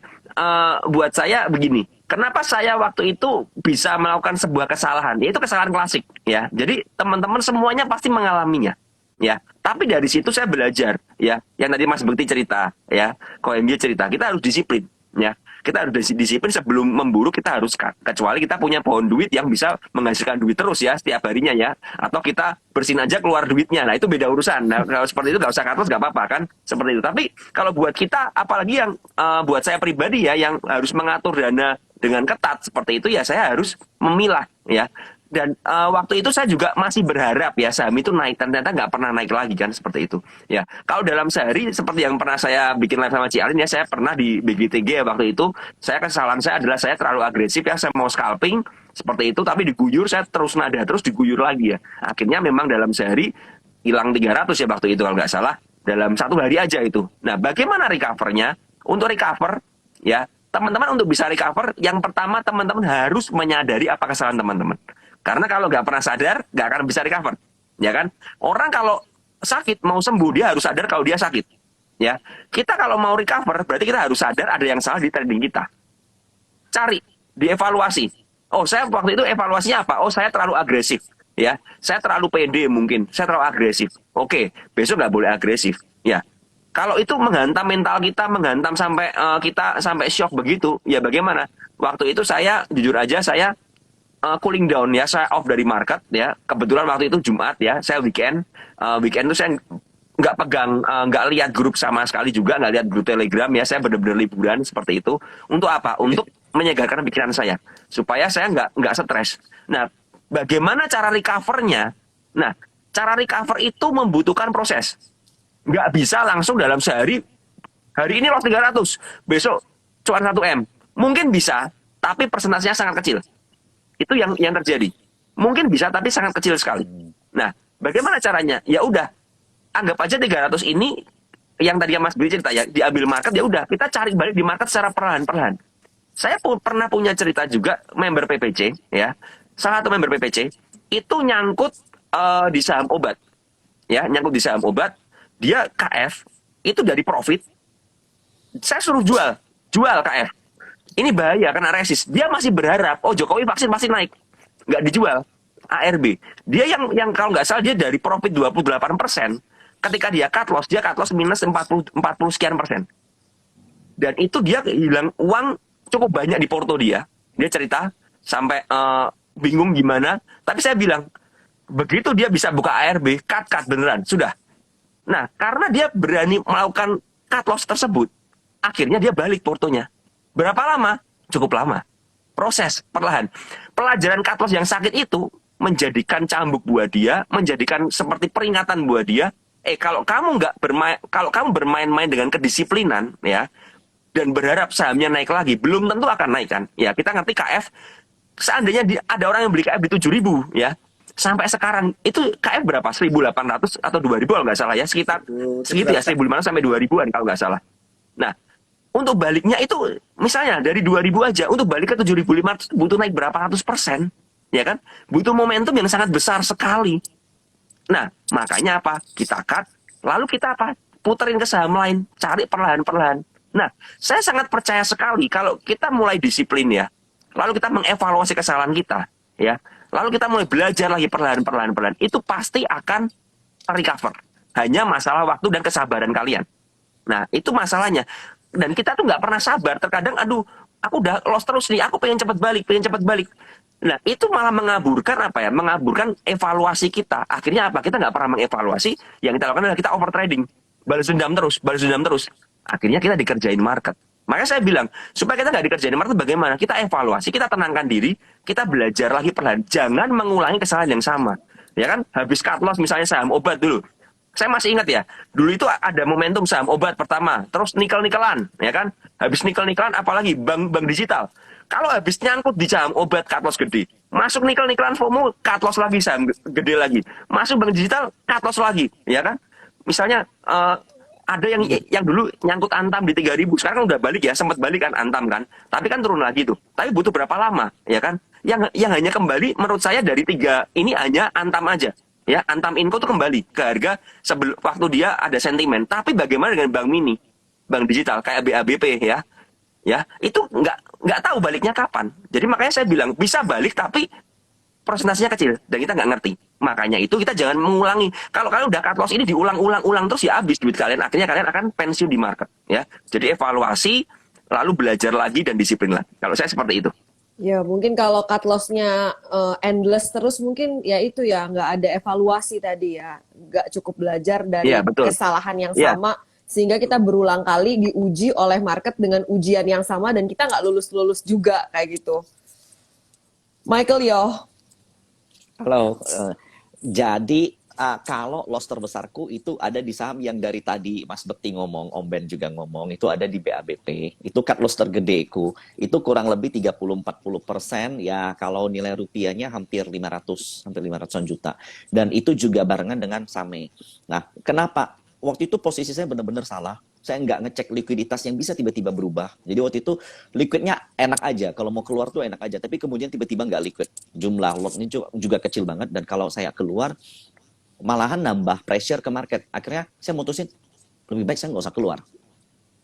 buat saya begini, kenapa saya waktu itu bisa melakukan sebuah kesalahan? Itu kesalahan klasik ya. Jadi teman-teman semuanya pasti mengalaminya ya. Tapi dari situ saya belajar ya. Yang tadi Mas Bekti cerita ya, Ko MJ cerita, kita harus disiplin ya. Kita harus disiplin sebelum memburu, kita harus cut. Kecuali kita punya pohon duit yang bisa menghasilkan duit terus ya setiap harinya ya. Atau kita bersin aja keluar duitnya. Nah itu beda urusan. Nah kalau seperti itu nggak usah cut loss, nggak apa-apa kan. Seperti itu. Tapi kalau buat kita, apalagi yang buat saya pribadi ya, yang harus mengatur dana dengan ketat seperti itu ya, saya harus memilah ya. Dan waktu itu saya juga masih berharap ya saham itu naik, ternyata nggak pernah naik lagi kan seperti itu. Ya, kalau dalam sehari seperti yang pernah saya bikin live sama Ci Alin ya, saya pernah di BGTG ya waktu itu, kesalahan saya adalah saya terlalu agresif ya, saya mau scalping seperti itu, tapi diguyur saya terus nada terus diguyur lagi ya. Akhirnya memang dalam sehari hilang 300 ya waktu itu kalau nggak salah, dalam 1 hari aja itu. Nah, bagaimana recovernya? Untuk recover ya, teman-teman untuk bisa recover, yang pertama teman-teman harus menyadari apa kesalahan teman-teman. Karena kalau nggak pernah sadar, nggak akan bisa recover, ya kan? Orang kalau sakit mau sembuh dia harus sadar kalau dia sakit, ya. Kita kalau mau recover berarti kita harus sadar ada yang salah di trading kita. Cari, dievaluasi. Oh, saya waktu itu evaluasinya apa? Oh, saya terlalu agresif, ya. Saya terlalu pede mungkin, saya terlalu agresif. Oke, besok nggak boleh agresif, ya. Kalau itu menghantam mental kita, menghantam sampai kita sampai shock begitu, ya bagaimana? Waktu itu saya jujur aja saya cooling down ya, saya off dari market ya. Kebetulan waktu itu Jumat ya, saya weekend. Weekend itu saya nggak pegang, nggak lihat grup sama sekali juga, nggak lihat grup Telegram ya. Saya benar-benar liburan seperti itu. Untuk apa? Untuk menyegarkan pikiran saya supaya saya nggak stres. Nah, bagaimana cara recovernya? Nah, cara recover itu membutuhkan proses. Nggak bisa langsung dalam sehari. Hari ini loss 300, besok cuan 1M. Mungkin bisa, tapi persentasenya sangat kecil. Itu yang terjadi. Mungkin bisa tapi sangat kecil sekali. Nah, bagaimana caranya? Ya udah, anggap aja 300 ini yang tadi Mas Billy cerita ya, diambil market, ya udah, kita cari balik di market secara perlahan-perlahan. Saya pernah punya cerita juga member PPC ya. Salah satu member PPC itu nyangkut di saham obat. Ya, nyangkut di saham obat, dia KF itu dari profit. Saya suruh jual KF. Ini bahaya karena resist. Dia masih berharap, oh Jokowi vaksin pasti naik. Nggak dijual. ARB. Dia yang kalau nggak salah dia dari profit 28%. Ketika dia cut loss minus 40 sekian persen. Dan itu dia hilang uang cukup banyak di porto dia. Dia cerita sampai bingung gimana. Tapi saya bilang, begitu dia bisa buka ARB, cut beneran. Sudah. Nah, karena dia berani melakukan cut loss tersebut, akhirnya dia balik portonya. Berapa lama? Cukup lama. Proses perlahan. Pelajaran cut loss yang sakit itu menjadikan cambuk buat dia, menjadikan seperti peringatan buat dia. Kalau kamu bermain-main dengan kedisiplinan, ya, dan berharap sahamnya naik lagi, belum tentu akan naik kan? Ya, kita ngerti KF. Seandainya ada orang yang beli KF di 7.000, ya, sampai sekarang itu KF berapa? 1.800 atau 2.000 kalau nggak salah ya, sekitar segitu ya, 1.500 sampai 2.000-an kalau nggak salah. Nah, untuk baliknya itu misalnya dari 2.000 aja, untuk balik ke 7.500 butuh naik berapa ratus persen, ya kan? Butuh momentum yang sangat besar sekali. Nah, makanya apa? Kita cut, lalu kita apa? Puterin ke saham lain, cari perlahan-perlahan. Nah, saya sangat percaya sekali kalau kita mulai disiplin ya, lalu kita mengevaluasi kesalahan kita, ya, lalu kita mulai belajar lagi perlahan-perlahan, itu pasti akan recover. Hanya masalah waktu dan kesabaran kalian. Nah, itu masalahnya. Dan kita tuh nggak pernah sabar. Terkadang, aduh, aku udah loss terus nih, aku pengen cepat balik. Nah, itu malah mengaburkan apa ya? Mengaburkan evaluasi kita. Akhirnya apa? Kita nggak pernah mengevaluasi. Yang kita lakukan adalah kita overtrading. Balas dendam terus. Akhirnya kita dikerjain market. Makanya saya bilang, supaya kita nggak dikerjain market, bagaimana? Kita evaluasi, kita tenangkan diri, kita belajar lagi perlahan. Jangan mengulangi kesalahan yang sama. Ya kan? Habis cut loss misalnya saham obat dulu. Saya masih ingat ya, dulu itu ada momentum saham obat pertama, terus nikel-nikelan, ya kan? Habis nikel-nikelan, apalagi bank digital. Kalau habis nyangkut di saham obat, cut loss gede. Masuk nikel-nikelan FOMO, cut loss lagi, saham gede lagi. Masuk bank digital, cut loss lagi, ya kan? Misalnya, ada yang dulu nyangkut Antam di 3.000, sekarang udah balik ya, sempat balik kan Antam kan. Tapi kan turun lagi tuh. Tapi butuh berapa lama, ya kan? Yang hanya kembali, menurut saya dari 3 ini hanya Antam aja. Ya, Antam Info itu kembali ke harga waktu dia ada sentimen. Tapi bagaimana dengan bank mini, bank digital kayak BABP ya, itu nggak tahu baliknya kapan. Jadi makanya saya bilang bisa balik tapi persentasenya kecil dan kita nggak ngerti. Makanya itu kita jangan mengulangi. Kalau kalian udah cut loss ini diulang-ulang terus ya habis duit kalian. Akhirnya kalian akan pensiun di market. Ya, jadi evaluasi lalu belajar lagi dan disiplin lagi. Kalau saya seperti itu. Ya mungkin kalau cut loss-nya endless terus mungkin ya itu ya nggak ada evaluasi tadi ya, nggak cukup belajar dari kesalahan yang sama sehingga kita berulang kali diuji oleh market dengan ujian yang sama dan kita nggak lulus juga kayak gitu. Michael Yo. Halo, jadi kalau loss terbesarku itu ada di saham yang dari tadi Mas Bekti ngomong, Om Ben juga ngomong, itu ada di BABP. Itu cut loss tergedeku. Itu kurang lebih 30-40%, ya kalau nilai rupiahnya hampir 500-an juta. Dan itu juga barengan dengan SAME. Nah, kenapa? Waktu itu posisi saya benar-benar salah. Saya nggak ngecek likuiditas yang bisa tiba-tiba berubah. Jadi waktu itu liquidnya enak aja. Kalau mau keluar tuh enak aja. Tapi kemudian tiba-tiba nggak liquid. Jumlah lotnya juga kecil banget. Dan kalau saya keluar, malahan nambah pressure ke market. Akhirnya saya mutusin lebih baik saya nggak usah keluar.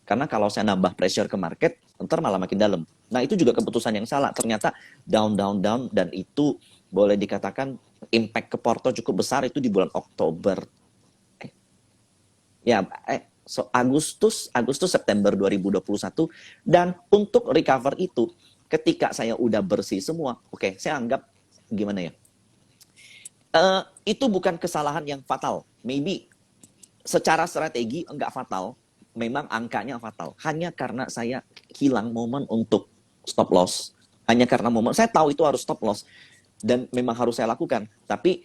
Karena kalau saya nambah pressure ke market, ntar malah makin dalam. Nah itu juga keputusan yang salah. Ternyata down, down, down. Dan itu boleh dikatakan impact ke Porto cukup besar itu di bulan Oktober. Agustus September 2021. Dan untuk recover itu ketika saya udah bersih semua, oke, saya anggap gimana ya? Itu bukan kesalahan yang fatal. Maybe secara strategi enggak fatal, memang angkanya fatal. Hanya karena saya hilang momen untuk stop loss. Hanya karena momen, saya tahu itu harus stop loss dan memang harus saya lakukan. Tapi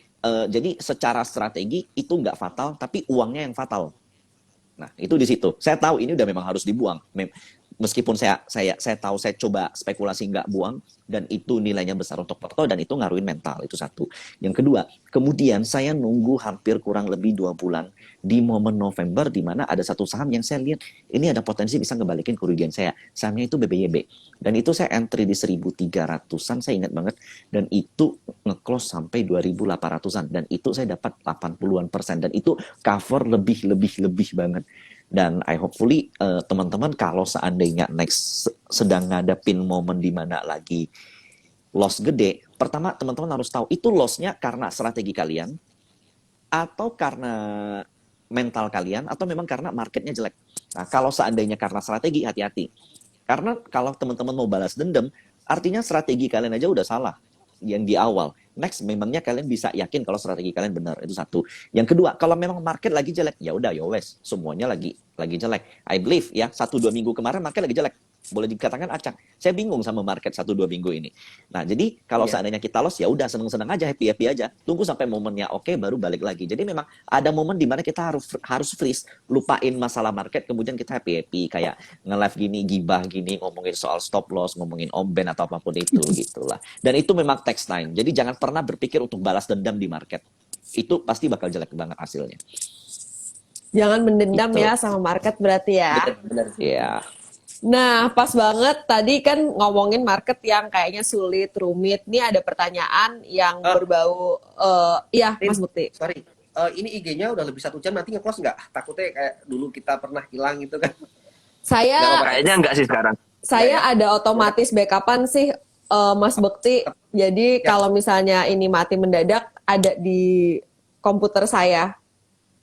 jadi secara strategi itu enggak fatal, tapi uangnya yang fatal. Nah, itu di situ. Saya tahu ini udah memang harus dibuang. Meskipun saya tahu saya coba spekulasi nggak buang dan itu nilainya besar untuk Porto dan itu ngaruhin mental, itu satu. Yang kedua, kemudian saya nunggu hampir kurang lebih 2 bulan di momen November di mana ada satu saham yang saya lihat ini ada potensi bisa ngebalikin kerugian saya. Sahamnya itu BBYB. Dan itu saya entry di 1.300-an, saya ingat banget, dan itu nge-close sampai 2.800-an dan itu saya dapat 80-an% dan itu cover lebih banget. Dan I hopefully teman-teman kalau seandainya next sedang ngadepin momen di mana lagi loss gede, pertama teman-teman harus tahu itu lossnya karena strategi kalian atau karena mental kalian atau memang karena marketnya jelek. Nah kalau seandainya karena strategi, hati-hati. Karena kalau teman-teman mau balas dendam, artinya strategi kalian aja udah salah yang di awal. Next, memangnya kalian bisa yakin kalau strategi kalian benar, itu satu. Yang kedua, kalau memang market lagi jelek, ya udah, ya wes, semuanya lagi jelek. I believe ya, 1-2 minggu kemarin market lagi jelek. Boleh dikatakan acak. Saya bingung sama market 1-2 minggu ini. Nah, jadi kalau seandainya kita loss, ya udah seneng-seneng aja, happy-happy aja. Tunggu sampai momennya oke, baru balik lagi. Jadi memang ada momen di mana kita harus freeze, lupain masalah market, kemudian kita happy-happy kayak nge-live gini, gibah gini, ngomongin soal stop loss, ngomongin Om Ben atau apapun itu gitulah. Dan itu memang takes time. Jadi jangan pernah berpikir untuk balas dendam di market. Itu pasti bakal jelek banget hasilnya. Jangan mendendam Gitu. ya sama market berarti ya. Benar. Iya. Nah, pas banget tadi kan ngomongin market yang kayaknya sulit, rumit. Ini ada pertanyaan yang berbau, iya Mas Bukti. Sorry, ini IG-nya udah lebih 1 jam, nanti nge-close nggak? Takutnya kayak dulu kita pernah hilang gitu kan. Saya Kayaknya enggak sih sekarang. ada otomatis backupan sih, Mas Bukti. Jadi kalau misalnya ini mati mendadak, ada di komputer saya.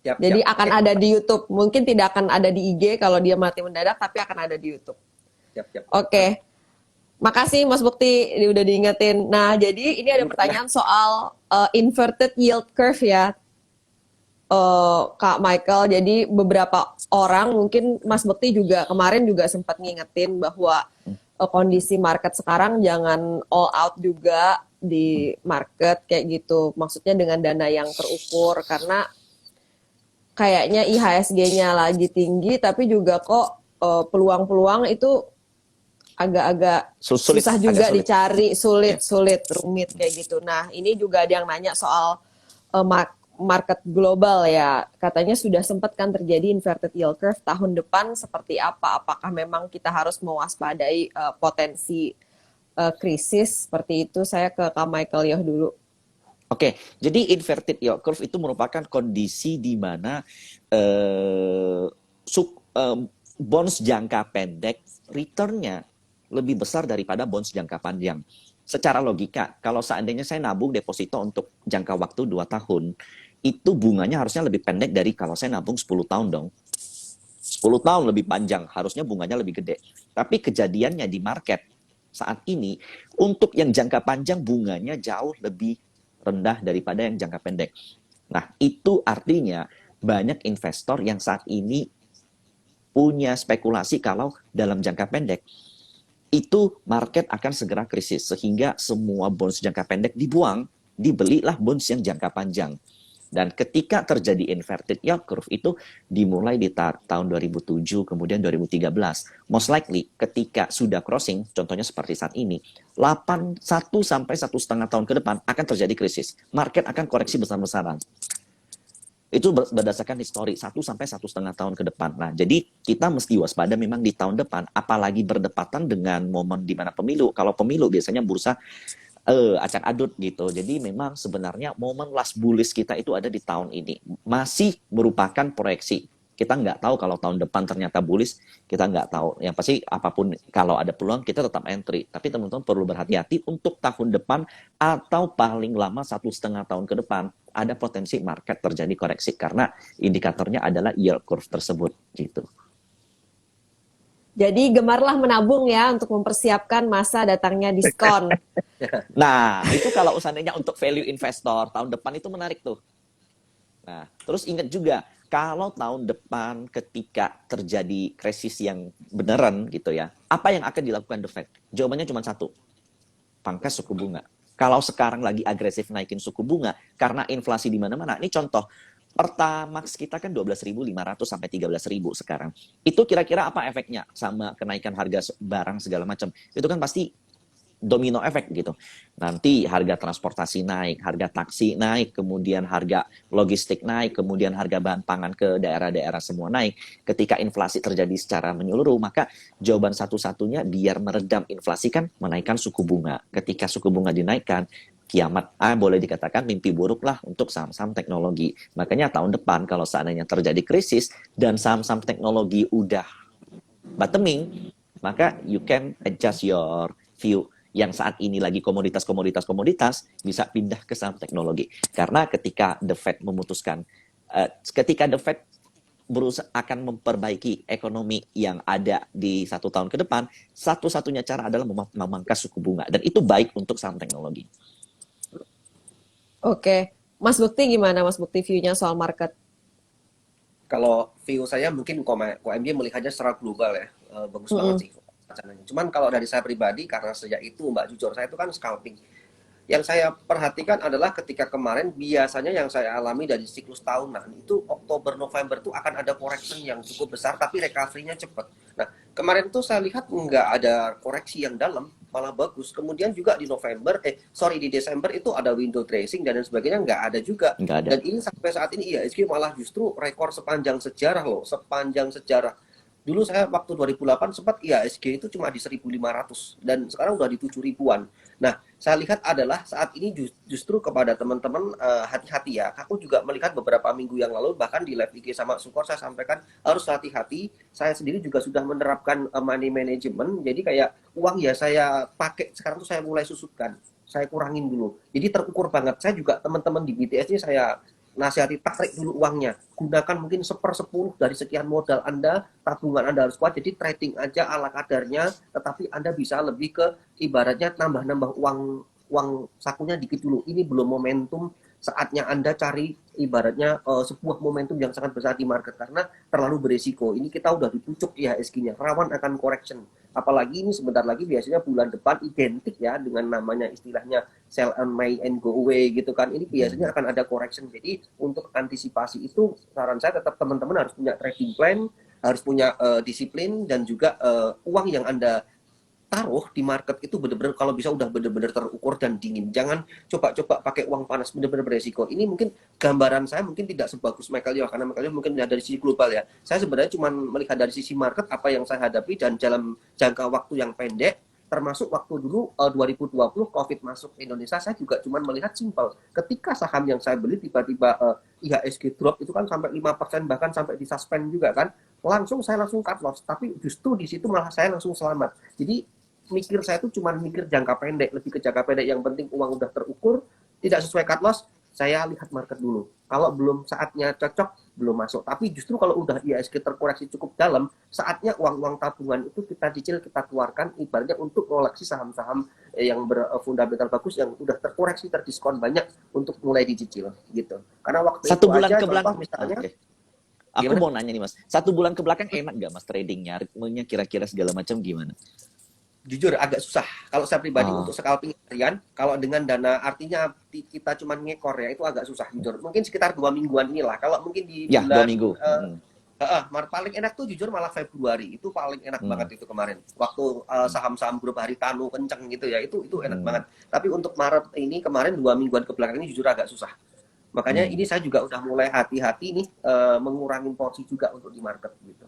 Jadi akan ada di YouTube. Mungkin tidak akan ada di IG kalau dia mati mendadak, tapi akan ada di YouTube. Oke. Makasih Mas Bukti udah diingetin. Nah, jadi ini ada pertanyaan soal inverted yield curve ya, Kak Michael. Jadi beberapa orang, mungkin Mas Bukti juga kemarin juga sempat ngingetin bahwa kondisi market sekarang jangan all out juga di market kayak gitu. Maksudnya dengan dana yang terukur, karena kayaknya IHSG-nya lagi tinggi, tapi juga kok peluang-peluang itu agak-agak susah juga dicari, sulit, rumit kayak gitu. Nah, ini juga ada yang nanya soal market global ya. Katanya sudah sempat kan terjadi inverted yield curve tahun depan seperti apa? Apakah memang kita harus mewaspadai potensi krisis seperti itu? Saya ke Kak Michael Yoh dulu. Oke, jadi inverted yield curve itu merupakan kondisi di mana bonds jangka pendek return-nya lebih besar daripada bonds jangka panjang. Secara logika, kalau seandainya saya nabung deposito untuk jangka waktu 2 tahun, itu bunganya harusnya lebih pendek dari kalau saya nabung 10 tahun dong. 10 tahun lebih panjang, harusnya bunganya lebih gede. Tapi kejadiannya di market saat ini, untuk yang jangka panjang bunganya jauh lebih rendah daripada yang jangka pendek. Nah, itu artinya banyak investor yang saat ini punya spekulasi kalau dalam jangka pendek itu market akan segera krisis sehingga semua bonds jangka pendek dibuang dibelilah bonds yang jangka panjang. Dan ketika terjadi inverted yield curve itu dimulai di tahun 2007, kemudian 2013. Most likely ketika sudah crossing, contohnya seperti saat ini, 1 sampai 1,5 tahun ke depan akan terjadi krisis. Market akan koreksi besar-besaran. Itu berdasarkan histori 1 sampai 1,5 tahun ke depan. Nah, jadi kita mesti waspada memang di tahun depan, apalagi berdepatan dengan momen di mana pemilu. Kalau pemilu biasanya bursa acak adut gitu. Jadi memang sebenarnya momen last bullish kita itu ada di tahun ini. Masih merupakan proyeksi. Kita nggak tahu kalau tahun depan ternyata bullish, kita nggak tahu. Yang pasti apapun kalau ada peluang kita tetap entry. Tapi teman-teman perlu berhati-hati untuk tahun depan atau paling lama 1,5 tahun ke depan ada potensi market terjadi koreksi karena indikatornya adalah yield curve tersebut gitu. Jadi gemarlah menabung ya untuk mempersiapkan masa datangnya diskon. Nah, itu kalau seandainya untuk value investor, tahun depan itu menarik tuh. Nah, terus ingat juga, kalau tahun depan ketika terjadi krisis yang beneran gitu ya, apa yang akan dilakukan The Fed? Jawabannya cuma satu, pangkas suku bunga. Kalau sekarang lagi agresif naikin suku bunga, karena inflasi di mana-mana, ini contoh, Pertamax kita kan 12.500 sampai 13.000 sekarang. Itu kira-kira apa efeknya sama kenaikan harga barang segala macam? Itu kan pasti domino efek gitu. Nanti harga transportasi naik, harga taksi naik, kemudian harga logistik naik, kemudian harga bahan pangan ke daerah-daerah semua naik. Ketika inflasi terjadi secara menyeluruh, maka jawaban satu-satunya biar meredam inflasi kan menaikkan suku bunga. Ketika suku bunga dinaikkan, kiamat boleh dikatakan mimpi buruk lah untuk saham-saham teknologi. Makanya tahun depan kalau seandainya terjadi krisis dan saham-saham teknologi udah bottoming, maka you can adjust your view. Yang saat ini lagi komoditas bisa pindah ke saham teknologi. Karena ketika The Fed memutuskan, ketika The Fed berusaha akan memperbaiki ekonomi yang ada di 1 tahun ke depan, satu-satunya cara adalah memangkas suku bunga. Dan itu baik untuk saham teknologi. Oke, Mas Bukti gimana Mas Bukti view-nya soal market? Kalau view saya mungkin KMG melihatnya secara global ya, bagus banget sih wacananya. Cuman kalau dari saya pribadi, karena sejak itu Mbak jujur, saya itu kan scalping. Yang saya perhatikan adalah ketika kemarin biasanya yang saya alami dari siklus tahunan itu Oktober November tuh akan ada correction yang cukup besar tapi recovery-nya cepat. Nah, kemarin tuh saya lihat nggak ada koreksi yang dalam, malah bagus. Kemudian juga di di Desember itu ada window dressing dan lain sebagainya, nggak ada juga. Nggak ada. Dan ini sampai saat ini IHSG malah justru rekor sepanjang sejarah loh, sepanjang sejarah. Dulu saya waktu 2008 sempat IHSG itu cuma di 1.500 dan sekarang udah di 7.000-an. Nah, saya lihat adalah saat ini justru kepada teman-teman hati-hati ya. Aku juga melihat beberapa minggu yang lalu bahkan di live IG sama Sukor saya sampaikan harus hati-hati. Saya sendiri juga sudah menerapkan money management. Jadi kayak uang ya saya pakai sekarang tuh saya mulai susutkan. Saya kurangin dulu. Jadi terukur banget. Saya juga teman-teman di BTS ini saya nasihati, tarik dulu uangnya, gunakan mungkin 1/10 dari sekian modal Anda, tabungan Anda harus kuat, jadi trading aja ala kadarnya, tetapi Anda bisa lebih ke ibaratnya nambah-nambah uang sakunya dikit dulu. Ini belum momentum, saatnya Anda cari ibaratnya sebuah momentum yang sangat besar di market karena terlalu beresiko. Ini kita udah dipucuk IHSG-nya, rawan akan correction. Apalagi ini sebentar lagi biasanya bulan depan identik ya dengan namanya istilahnya sell on May and go away gitu kan. Ini biasanya akan ada correction. Jadi untuk antisipasi itu saran saya tetap teman-teman harus punya trading plan, harus punya disiplin dan juga uang yang Anda taruh di market itu benar-benar kalau bisa udah benar-benar terukur dan dingin. Jangan coba-coba pakai uang panas, benar-benar beresiko. Ini mungkin gambaran saya mungkin tidak sebagus Michael Yo karena Michael Yo mungkin melihat dari sisi global ya. Saya sebenarnya cuma melihat dari sisi market apa yang saya hadapi dan dalam jangka waktu yang pendek, termasuk waktu dulu 2020 COVID masuk Indonesia, saya juga cuma melihat simpel. Ketika saham yang saya beli tiba-tiba IHSG drop itu kan sampai 5% bahkan sampai disuspend juga kan. Saya langsung cut loss, tapi justru di situ malah saya langsung selamat. Jadi mikir saya itu cuma mikir jangka pendek, lebih ke jangka pendek, yang penting uang udah terukur, tidak sesuai cut loss, saya lihat market dulu. Kalau belum saatnya cocok, belum masuk. Tapi justru kalau udah IHSG terkoreksi cukup dalam, saatnya uang-uang tabungan itu kita cicil, kita keluarkan, ibaratnya untuk koleksi saham-saham yang berfundamental bagus, yang udah terkoreksi, terdiskon banyak untuk mulai dicicil gitu. Karena waktu Satu itu bulan aja, ke belakang, contoh misalnya, okay. Aku mau nanya nih Mas, 1 bulan ke belakang enak nggak Mas tradingnya, ritmenya kira-kira segala macam gimana? jujur agak susah. Kalau saya pribadi Ah. untuk scalping harian, kalau dengan dana artinya kita cuma ngekor ya itu agak susah jujur. Mungkin sekitar 2 mingguan inilah. Kalau mungkin di Ya, bulan 2 minggu. paling enak tuh jujur malah Februari. Itu paling enak banget itu kemarin. Waktu saham-saham grup hari tanu kenceng gitu ya. Itu enak banget. Tapi untuk Maret ini kemarin 2 mingguan ke belakang ini jujur agak susah. Makanya ini saya juga udah mulai hati-hati nih mengurangi porsi juga untuk di market gitu.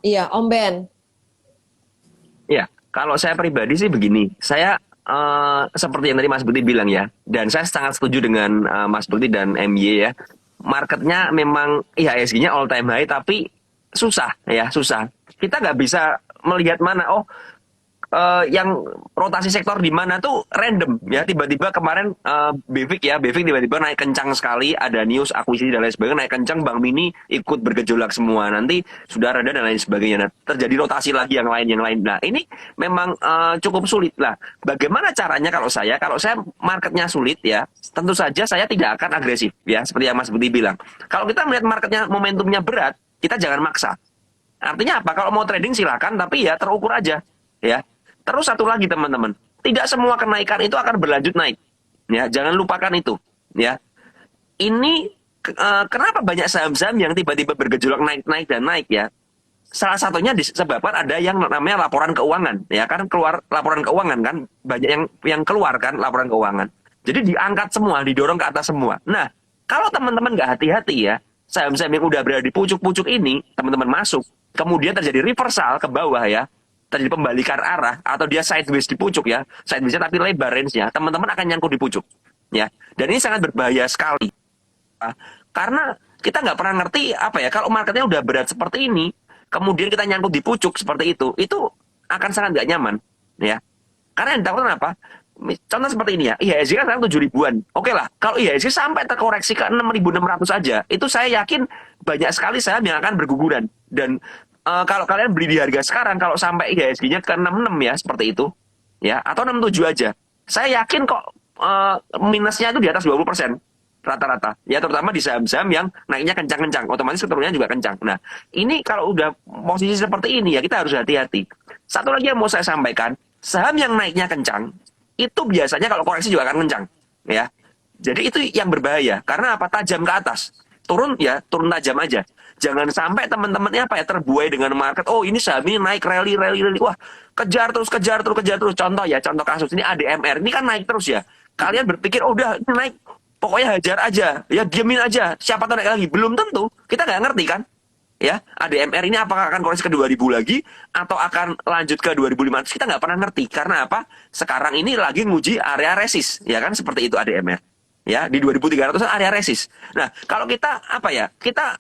Iya, Om Ben. Ya, kalau saya pribadi sih begini, saya seperti yang tadi Mas Bukti bilang ya, dan saya sangat setuju dengan Mas Bukti dan MY ya. Marketnya memang IHSG-nya all time high, tapi susah ya, susah. Kita nggak bisa melihat mana, yang rotasi sektor di mana tuh random ya, tiba-tiba kemarin BEFIK tiba-tiba naik kencang sekali, ada news akuisisi dan lain sebagainya naik kencang, Bank Mini ikut bergejolak semua, nanti sudah reda dan lain sebagainya. Nah, terjadi rotasi lagi yang lain. Nah, ini memang cukup sulit lah. Bagaimana caranya kalau saya marketnya sulit ya, tentu saja saya tidak akan agresif ya, seperti yang Mas Budi bilang. Kalau kita melihat marketnya momentumnya berat, kita jangan maksa. Artinya apa? Kalau mau trading silakan, tapi ya terukur aja ya. Terus satu lagi teman-teman, tidak semua kenaikan itu akan berlanjut naik. Ya, jangan lupakan itu. Ya, ini kenapa banyak saham-saham yang tiba-tiba bergejolak naik dan naik ya? Salah satunya disebabkan ada yang namanya laporan keuangan. Ya kan keluar laporan keuangan kan, banyak yang keluar kan laporan keuangan. Jadi diangkat semua, didorong ke atas semua. Nah, kalau teman-teman nggak hati-hati ya, saham-saham yang udah berada di pucuk-pucuk ini, teman-teman masuk, kemudian terjadi reversal ke bawah ya, terjadi pembalikan arah atau dia sideways di pucuk ya, sideways-nya tapi lebar range-nya, teman-teman akan nyangkut di pucuk ya. Dan ini sangat berbahaya sekali. Karena kita nggak pernah ngerti apa ya, kalau marketnya udah berat seperti ini, kemudian kita nyangkut di pucuk seperti itu akan sangat nggak nyaman ya. Karena yang ditakutkan apa? Contoh seperti ini ya, IHSG kan sekarang 7 ribuan. Oke lah, kalau IHSG sampai terkoreksi ke 6.600 saja, itu saya yakin banyak sekali saham yang akan berguguran. Dan kalau kalian beli di harga sekarang, kalau sampai IHSG-nya ke 66 ya, seperti itu, ya, atau 67 aja, saya yakin kok minusnya itu di atas 20% rata-rata. Ya, terutama di saham-saham yang naiknya kencang-kencang, otomatis keturunannya juga kencang. Nah, ini kalau udah posisi seperti ini ya, kita harus hati-hati. Satu lagi yang mau saya sampaikan, saham yang naiknya kencang, itu biasanya kalau koreksi juga akan kencang, ya. Jadi itu yang berbahaya, karena apa? Tajam ke atas. Turun ya, turun tajam aja. Jangan sampai teman-temannya terbuai dengan market. Oh, ini saham ini naik rally. Wah, kejar terus. Contoh ya, contoh kasus ini ADMR. Ini kan naik terus ya. Kalian berpikir, oh udah ini naik. Pokoknya hajar aja. Ya diemin aja. Siapa tahu naik lagi. Belum tentu. Kita nggak ngerti kan. Ya, ADMR ini apakah akan koreksi ke 2000 lagi atau akan lanjut ke 2500? Kita nggak pernah ngerti. Karena apa? Sekarang ini lagi nguji area resist. Ya kan, seperti itu ADMR. Ya, di 2300 area resist. Nah, kalau kita kita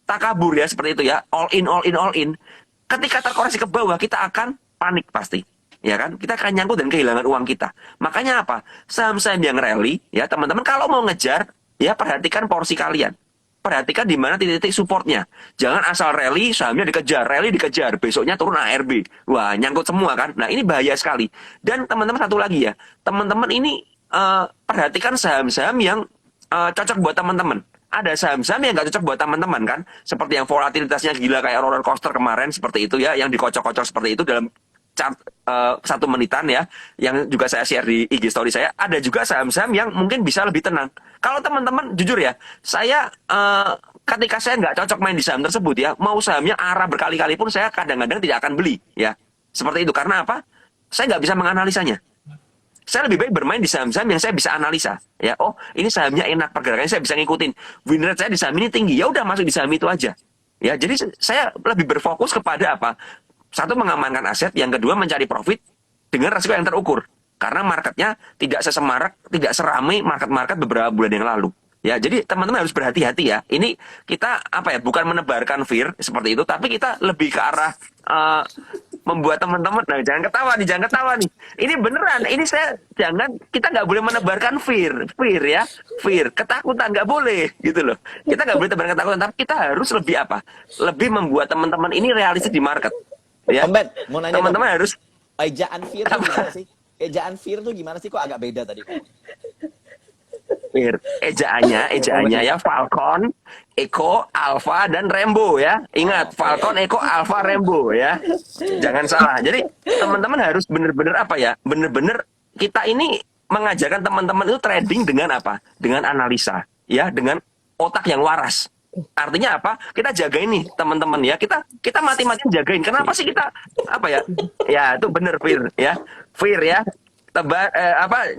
takabur ya seperti itu ya, all in. Ketika terkoreksi ke bawah, kita akan panik pasti. Ya kan? Kita akan nyangkut dan kehilangan uang kita. Makanya apa? Saham-saham yang rally, ya teman-teman kalau mau ngejar, ya perhatikan porsi kalian. Perhatikan di mana titik-titik supportnya. Jangan asal rally, sahamnya dikejar, besoknya turun ARB. Wah, nyangkut semua kan? Nah, ini bahaya sekali. Dan teman-teman satu lagi ya, teman-teman ini perhatikan saham-saham yang cocok buat teman-teman. Ada saham-saham yang nggak cocok buat teman-teman kan, seperti yang volatilitasnya gila kayak roller coaster kemarin seperti itu ya, yang dikocok-kocok seperti itu dalam chart 1 menitan ya, yang juga saya share di IG story saya. Ada juga saham-saham yang mungkin bisa lebih tenang. Kalau teman-teman jujur ya, saya ketika saya nggak cocok main di saham tersebut ya, mau sahamnya arah berkali-kali pun saya kadang-kadang tidak akan beli ya, seperti itu. Karena apa? Saya nggak bisa menganalisanya. Saya lebih baik bermain di saham-saham yang saya bisa analisa. Ya, oh ini sahamnya enak, pergerakannya saya bisa ngikutin. Win rate saya di saham ini tinggi, ya udah masuk di saham itu aja. Ya, jadi saya lebih berfokus kepada apa? Satu, mengamankan aset, yang kedua mencari profit dengan resiko yang terukur. Karena marketnya tidak sesemarak, tidak seramai market-market beberapa bulan yang lalu. Ya, jadi teman-teman harus berhati-hati ya. Ini kita bukan menebarkan fear seperti itu, tapi kita lebih ke arah membuat teman-teman, nah jangan ketawa nih. Ini beneran, ini kita nggak boleh menebarkan fear ya, ketakutan nggak boleh gitu loh. Kita nggak boleh tebarkan ketakutan, tapi kita harus lebih membuat teman-teman ini realistis di market. Ya, Om Ben, mau nanya teman-teman harus. ejaan fear tuh gimana sih? Ejaan fear tuh gimana sih? Kok agak beda tadi? Ejaannya ya Falcon, Echo, Alpha dan Rainbow ya. Ingat, Falcon, Echo, Alpha, Rainbow ya. Jangan salah. Jadi teman-teman harus benar-benar apa ya? Benar-benar kita ini mengajarkan teman-teman itu trading dengan apa? Dengan analisa, ya, dengan otak yang waras. Artinya apa? Kita jagain nih teman-teman ya. Kita mati-matian jagain. Kenapa sih kita apa ya? Ya itu bener Fir ya. Fir ya.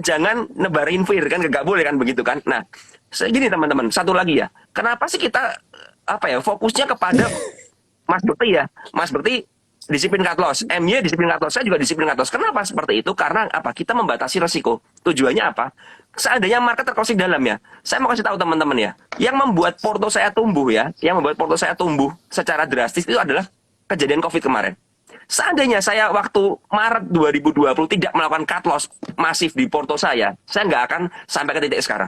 Jangan nebarin fear kan, nggak boleh kan begitu kan. Nah segini teman-teman, satu lagi ya, kenapa sih kita fokusnya kepada Mas Bekti ya, Mas Bekti disiplin cut loss, MY disiplin cut loss, saya juga disiplin cut loss. Kenapa seperti itu? Karena apa? Kita membatasi resiko. Tujuannya apa? Seandainya market terkosik dalam ya, saya mau kasih tahu teman-teman ya, yang membuat porto saya tumbuh ya, yang membuat porto saya tumbuh secara drastis itu adalah kejadian COVID kemarin. Seandainya saya waktu Maret 2020 tidak melakukan cut loss masif di porto saya nggak akan sampai ke titik sekarang.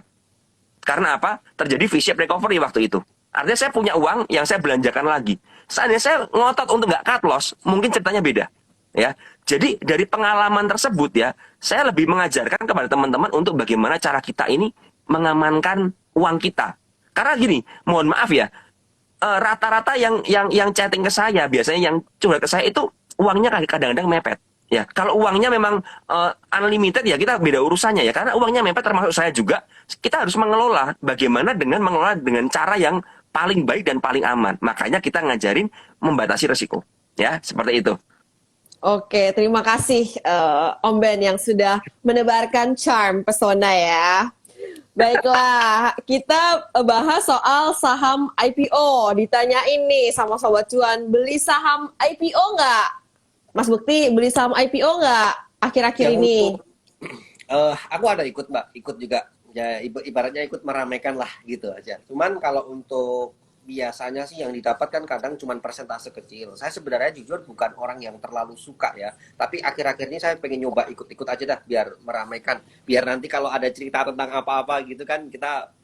Karena apa? Terjadi V-shape recovery waktu itu. Artinya saya punya uang yang saya belanjakan lagi. Seandainya saya ngotot untuk nggak cut loss, mungkin ceritanya beda. Ya, jadi dari pengalaman tersebut ya, saya lebih mengajarkan kepada teman-teman untuk bagaimana cara kita ini mengamankan uang kita. Karena gini, mohon maaf ya, rata-rata yang chatting ke saya, biasanya yang curhat ke saya itu uangnya kadang-kadang mepet. Ya, kalau uangnya memang unlimited ya kita beda urusannya ya. Karena uangnya mepet termasuk saya juga, kita harus mengelola bagaimana dengan mengelola dengan cara yang paling baik dan paling aman. Makanya kita ngajarin membatasi resiko. Ya, seperti itu. Oke, terima kasih Om Ben yang sudah menebarkan charm pesona ya. Baiklah, kita bahas soal saham IPO. Ditanyain nih sama Sobat Cuan, beli saham IPO nggak? Mas Bekti, beli saham IPO nggak akhir-akhir ini? Aku ada ikut Mbak, ikut juga. Ya, ibaratnya ikut meramaikan lah gitu aja. Cuman kalau untuk biasanya sih yang didapatkan kadang cuma persentase kecil. Saya sebenarnya jujur bukan orang yang terlalu suka ya. Tapi akhir-akhir ini saya pengen nyoba ikut-ikut aja dah biar meramaikan. Biar nanti kalau ada cerita tentang apa-apa gitu kan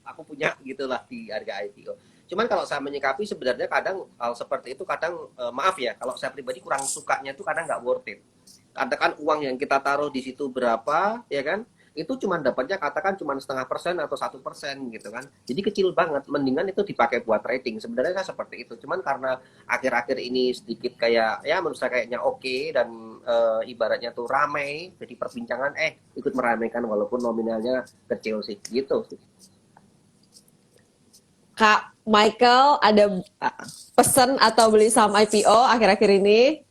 aku punya gitulah di harga IPO. Cuman kalau saya menyikapi sebenarnya kadang hal seperti itu kadang maaf ya, kalau saya pribadi kurang sukanya itu kadang nggak worth it. Katakan uang yang kita taruh di situ berapa, ya kan? Itu cuma dapatnya katakan cuma 0,5% atau 1% gitu kan. Jadi kecil banget, mendingan itu dipakai buat trading. Sebenarnya saya seperti itu. Cuman karena akhir-akhir ini sedikit kayak ya menurut saya kayaknya oke dan ibaratnya tuh ramai, jadi perbincangan ikut meramaikan walaupun nominalnya kecil sih gitu sih. Kak Michael, ada pesan atau beli saham IPO akhir-akhir ini?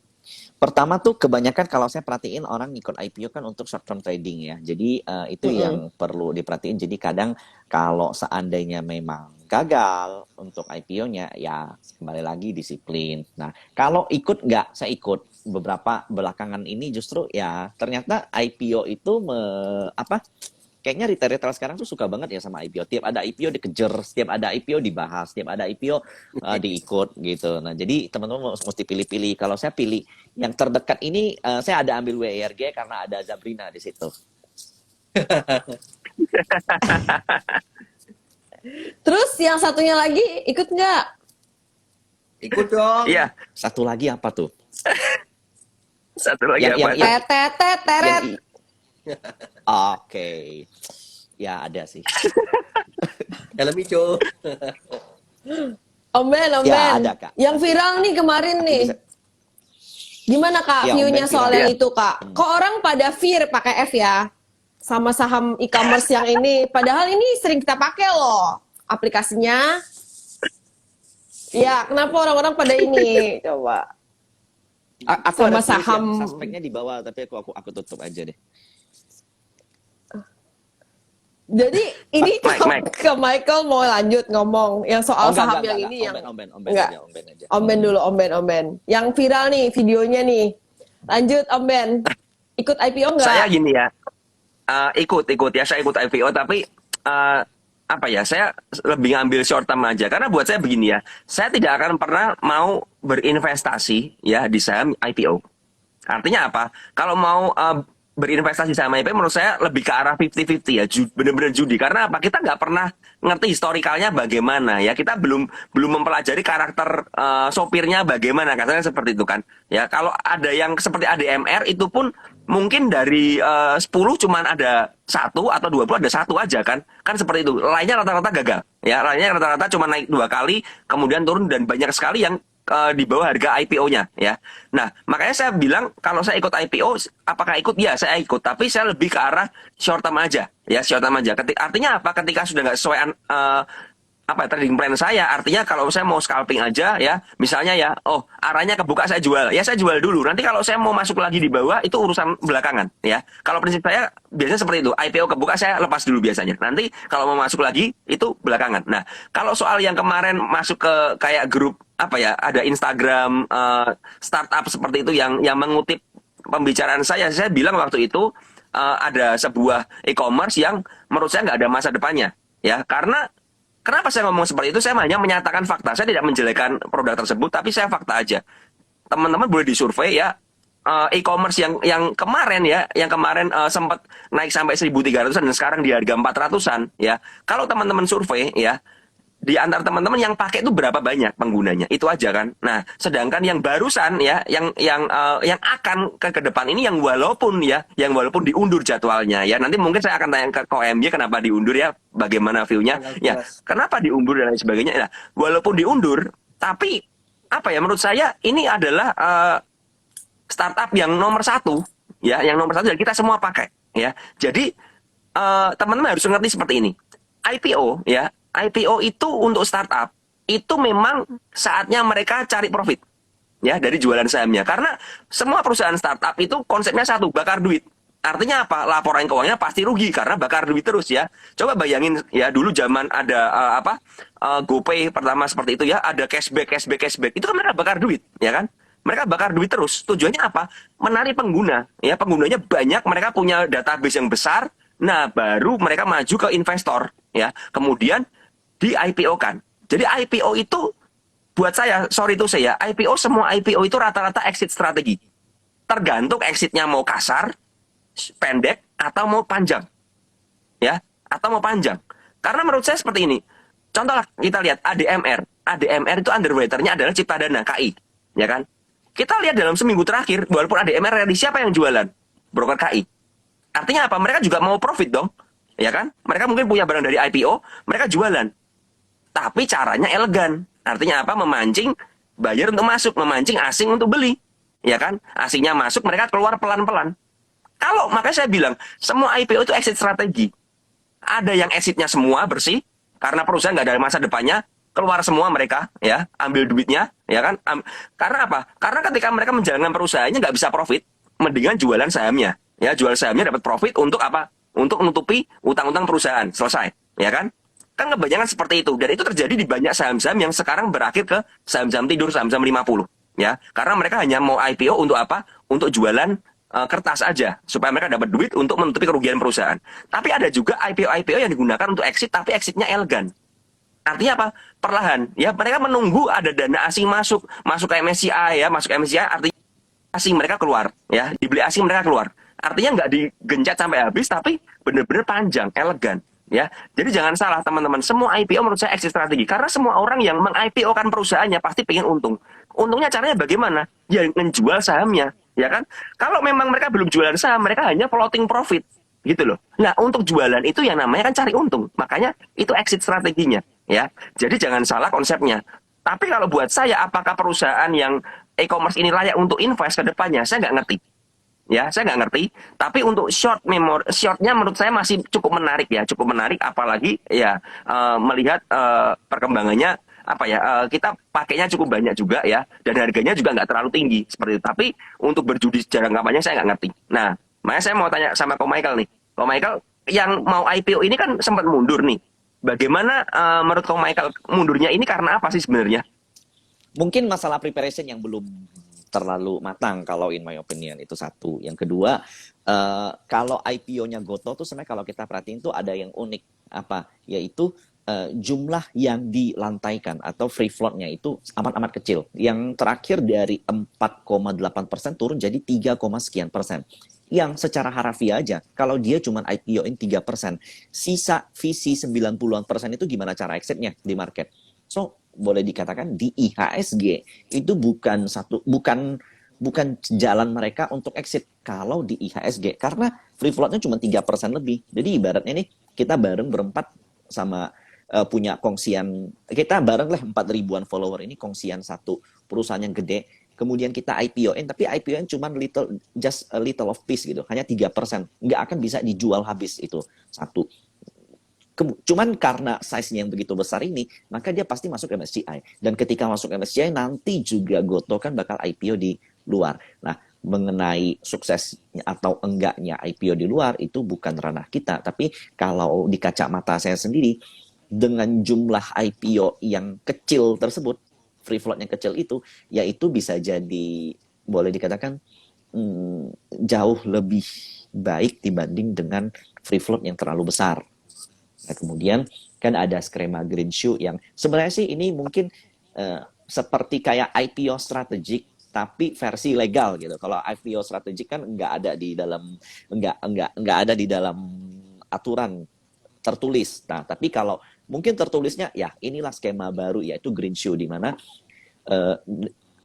Pertama tuh kebanyakan kalau saya perhatiin orang ikut IPO kan untuk short term trading ya. Jadi itu yang perlu diperhatiin. Jadi kadang kalau seandainya memang gagal untuk IPO-nya ya kembali lagi disiplin. Nah kalau ikut nggak, saya ikut beberapa belakangan ini justru ya ternyata IPO itu kayaknya retail sekarang tuh suka banget ya sama IPO. Tiap ada IPO dikejar, setiap ada IPO dibahas, setiap ada IPO diikut gitu. Nah, jadi teman-teman mesti pilih-pilih. Kalau saya pilih yang terdekat ini, saya ada ambil WIRG karena ada Zabrina di situ. Terus yang satunya lagi ikut nggak? Ikut dong. Iya. Satu lagi apa tuh? Satu lagi apa? Teret. Oke. Ya ada sih. Dalam hijau. Om Ben. Ya, ada, Kak. Yang viral nih kemarin nih. Gimana Kak Ya, view-nya Om Ben soal viral. yang itu Kak? Kok orang pada fear pakai F ya? Sama saham e-commerce yang ini. Padahal ini sering kita pakai loh aplikasinya. Ya, kenapa orang-orang pada ini? Coba. Aku Sama ada tulis saham. yang suspeknya di bawah, tapi aku tutup aja deh. Jadi ini Mike. ke Michael mau lanjut ngomong yang soal saham yang enggak. ini yang Om Ben Enggak. aja, Om Ben aja. Om Ben dulu, Om Ben. Yang viral nih videonya nih. Lanjut Om Ben. Ikut IPO nggak? Saya gini ya, ikut ya, saya ikut IPO tapi saya lebih ngambil short term aja karena buat saya begini ya, saya tidak akan pernah mau berinvestasi ya di saham IPO. Artinya apa? Kalau mau berinvestasi saham IPO menurut saya lebih ke arah 50-50 ya, bener-bener judi. Karena apa? Kita nggak pernah ngerti historikalnya bagaimana ya, kita belum mempelajari karakter sopirnya bagaimana, katanya seperti itu kan ya. Kalau ada yang seperti ADMR itu pun mungkin dari 10 cuman ada 1 atau 20 ada 1 aja kan. Kan seperti itu. Lainnya rata-rata gagal. Ya, lainnya rata-rata cuma naik 2 kali, kemudian turun dan banyak sekali yang di bawah harga IPO-nya ya. Nah, makanya saya bilang kalau saya ikut IPO, apakah ikut? Ya, saya ikut, tapi saya lebih ke arah short term aja. Ya, short term aja. Artinya apa? Ketika sudah nggak sesuai trading plan saya, artinya kalau saya mau scalping aja ya, misalnya ya, oh arahnya kebuka saya jual, ya saya jual dulu. Nanti kalau saya mau masuk lagi di bawah itu urusan belakangan ya. Kalau prinsip saya biasanya seperti itu, IPO kebuka saya lepas dulu biasanya. Nanti kalau mau masuk lagi itu belakangan. Nah, kalau soal yang kemarin masuk ke kayak grup ada Instagram startup seperti itu yang mengutip pembicaraan saya bilang waktu itu ada sebuah e-commerce yang menurut saya nggak ada masa depannya ya, karena kenapa saya ngomong seperti itu? Saya hanya menyatakan fakta. Saya tidak menjelekkan produk tersebut, tapi saya fakta aja. Teman-teman boleh disurvei ya, e-commerce yang kemarin ya, sempat naik sampai 1.300-an dan sekarang di harga 400-an ya. Kalau teman-teman survei ya, di antara teman-teman yang pakai itu berapa banyak penggunanya, itu aja kan. Nah, sedangkan yang barusan ya, yang akan ke depan ini yang walaupun diundur jadwalnya ya, nanti mungkin saya akan tanya ke KOMY kenapa diundur ya, bagaimana view-nya ya, kenapa diundur dan lain sebagainya. Nah, walaupun diundur, tapi menurut saya ini adalah startup yang nomor 1 ya, yang nomor 1 dan kita semua pakai ya. Jadi teman-teman harus mengerti seperti ini. IPO itu untuk startup itu memang saatnya mereka cari profit ya dari jualan sahamnya, karena semua perusahaan startup itu konsepnya satu, bakar duit. Artinya apa? Laporan keuangannya pasti rugi karena bakar duit terus ya. Coba bayangin ya, dulu zaman ada GoPay pertama seperti itu ya, ada cashback itu kan mereka bakar duit ya kan. Mereka bakar duit terus. Tujuannya apa? Menarik pengguna ya, penggunanya banyak, mereka punya database yang besar. Nah, baru mereka maju ke investor ya. Kemudian di IPO kan. Jadi IPO itu buat saya, semua IPO itu rata-rata exit strategi. Tergantung exitnya mau kasar, pendek, atau mau panjang. Ya, atau mau panjang. Karena menurut saya seperti ini. Contoh kita lihat ADMR. ADMR itu underwriter-nya adalah Ciptadana, KI. Ya kan? Kita lihat dalam seminggu terakhir, walaupun ADMR ready, siapa yang jualan? Broker KI. Artinya apa? Mereka juga mau profit dong. Ya kan? Mereka mungkin punya barang dari IPO, mereka jualan. Tapi caranya elegan. Artinya apa? Memancing buyer untuk masuk, memancing asing untuk beli. Ya kan? Asingnya masuk, mereka keluar pelan-pelan. Makanya saya bilang, semua IPO itu exit strategi. Ada yang exitnya semua bersih, karena perusahaan nggak ada masa depannya, keluar semua mereka, ya, ambil duitnya, ya kan? Karena apa? Karena ketika mereka menjalankan perusahaannya nggak bisa profit, mendingan jualan sahamnya. Ya, jual sahamnya dapat profit untuk apa? Untuk menutupi utang-utang perusahaan. Selesai, ya kan? Kan kebanyakan seperti itu, dan itu terjadi di banyak saham-saham yang sekarang berakhir ke saham-saham tidur, saham-saham 50 ya, karena mereka hanya mau IPO untuk apa? Untuk jualan kertas aja supaya mereka dapat duit untuk menutupi kerugian perusahaan. Tapi ada juga IPO yang digunakan untuk exit, tapi exitnya elegan. Artinya apa? Perlahan ya, mereka menunggu ada dana asing masuk ke MSCI ya, masuk MSCI artinya asing mereka keluar ya, dibeli asing mereka keluar. Artinya nggak digencet sampai habis, tapi benar-benar panjang, elegan. Ya, jadi jangan salah teman-teman. Semua IPO menurut saya exit strategi, karena semua orang yang meng-IPO-kan perusahaannya pasti pengen untung. Untungnya caranya bagaimana? Ya menjual sahamnya, ya kan? Kalau memang mereka belum jualan saham, mereka hanya floating profit, gitu loh. Nah, untuk jualan itu yang namanya kan cari untung. Makanya itu exit strateginya, ya. Jadi jangan salah konsepnya. Tapi kalau buat saya, apakah perusahaan yang e-commerce ini layak untuk invest ke depannya? Saya nggak ngerti. Ya, saya nggak ngerti. Tapi untuk shortnya menurut saya masih cukup menarik ya, apalagi ya melihat perkembangannya kita pakainya cukup banyak juga ya, dan harganya juga nggak terlalu tinggi seperti itu. Tapi untuk berjudi secara kampanye saya nggak ngerti. Nah, makanya saya mau tanya sama Ko Michael nih. Ko Michael, yang mau IPO ini kan sempat mundur nih. Bagaimana menurut Ko Michael mundurnya ini karena apa sih sebenarnya? Mungkin masalah preparation yang belum terlalu matang kalau in my opinion, itu satu. Yang kedua, kalau IPO-nya Gotoh tuh sebenarnya kalau kita perhatiin tuh ada yang unik, yaitu jumlah yang dilantaikan atau free float-nya itu amat-amat kecil. Yang terakhir dari 4,8% turun jadi 3, sekian persen. Yang secara harafiah aja, kalau dia cuma IPO-in 3%, sisa visi 90-an% itu gimana cara exit-nya di market? So, boleh dikatakan di IHSG itu bukan bukan jalan mereka untuk exit kalau di IHSG, karena free floatnya cuma 3% lebih. Jadi ibaratnya nih kita bareng berempat sama punya kongsian, kita bareng lah 4 ribuan follower ini kongsian satu perusahaan yang gede, kemudian kita IPO-in, tapi IPO-in cuma just a little of piece gitu, hanya 3%, nggak akan bisa dijual habis itu satu. Cuman karena size-nya yang begitu besar ini, maka dia pasti masuk MSCI. Dan ketika masuk MSCI, nanti juga Gotoh kan bakal IPO di luar. Nah, mengenai suksesnya atau enggaknya IPO di luar, itu bukan ranah kita. Tapi kalau di kacamata saya sendiri, dengan jumlah IPO yang kecil tersebut, free float yang kecil itu, yaitu bisa jadi, boleh dikatakan, jauh lebih baik dibanding dengan free float yang terlalu besar. Nah, kemudian kan ada skema greenshoe yang sebenarnya sih ini mungkin seperti kayak IPO strategik tapi versi legal gitu. Kalau IPO strategik kan nggak ada di dalam nggak ada di dalam aturan tertulis. Nah, tapi kalau mungkin tertulisnya ya inilah skema baru yaitu greenshoe di mana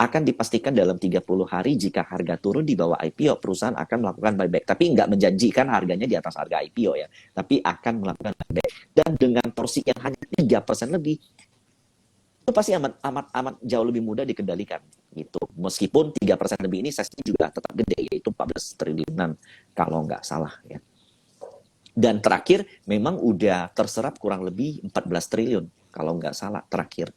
akan dipastikan dalam 30 hari jika harga turun di bawah IPO, perusahaan akan melakukan buyback. Tapi nggak menjanjikan harganya di atas harga IPO ya, tapi akan melakukan buyback. Dan dengan porsi yang hanya 3% lebih, itu pasti amat jauh lebih mudah dikendalikan. Gitu. Meskipun 3% lebih ini size-nya juga tetap gede, yaitu 14 triliunan kalau nggak salah ya. Dan terakhir, memang udah terserap kurang lebih 14 triliun, kalau nggak salah terakhir.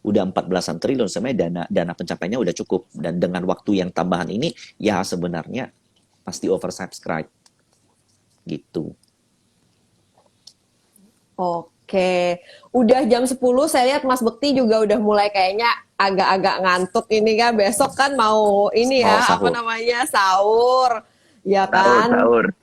Udah 14-an triliun, sebenarnya dana pencapaiannya udah cukup. Dan dengan waktu yang tambahan ini, ya sebenarnya pasti oversubscribe. Gitu. Oke, udah jam 10, saya lihat Mas Bekti juga udah mulai kayaknya agak-agak ngantuk ini kan. Besok kan mau ini ya, apa namanya, sahur. Ya kan? Sahur.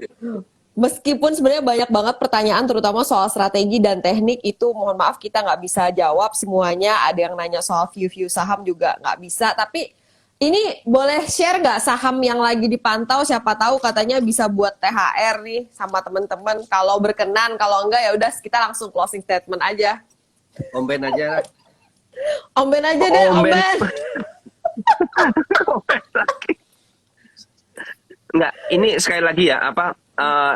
Meskipun sebenarnya banyak banget pertanyaan terutama soal strategi dan teknik itu mohon maaf kita nggak bisa jawab semuanya. Ada yang nanya soal view-view saham juga nggak bisa. Tapi ini boleh share nggak saham yang lagi dipantau? Siapa tahu katanya bisa buat THR nih sama teman-teman. Kalau berkenan, kalau enggak ya udah kita langsung closing statement aja. Om Ben aja. Om Ben aja deh, Om Ben. Enggak, ini sekali lagi ya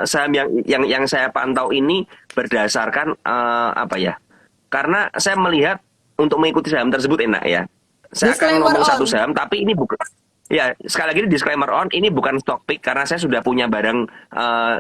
saham yang saya pantau ini berdasarkan apa ya? Karena saya melihat untuk mengikuti saham tersebut enak ya. Saya akan ngomong satu saham, tapi ini bukan. Ya, sekali lagi disclaimer on, ini bukan stock pick karena saya sudah punya barang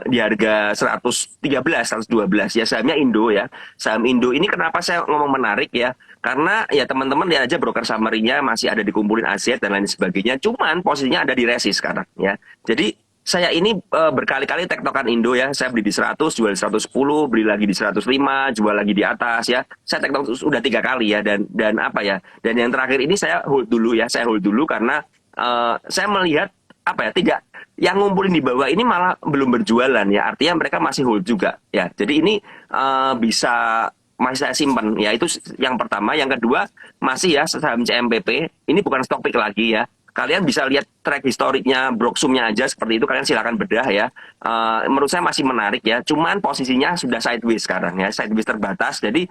di harga 113, 112 ya, sahamnya Indo ya. Saham Indo ini kenapa saya ngomong menarik ya? Karena ya teman-teman lihat aja broker summary-nya masih ada dikumpulin aset dan lain sebagainya. Cuman posisinya ada di resi sekarang ya. Jadi saya ini berkali-kali tektokan Indo ya. Saya beli di 100, jual di 110, beli lagi di 105, jual lagi di atas ya. Saya tektok sudah 3 kali ya dan apa ya? Dan yang terakhir ini saya hold dulu ya. Saya hold dulu karena saya melihat apa ya, tidak yang ngumpulin di bawah ini malah belum berjualan ya, artinya mereka masih hold juga ya. Jadi ini masih saya simpan ya, itu yang pertama. Yang kedua masih ya saham CMPP, ini bukan stock pick lagi ya. Kalian bisa lihat track historiknya, Broksumnya aja seperti itu, kalian silakan bedah ya. Menurut saya masih menarik ya, cuman posisinya sudah sideways sekarang ya, sideways terbatas. Jadi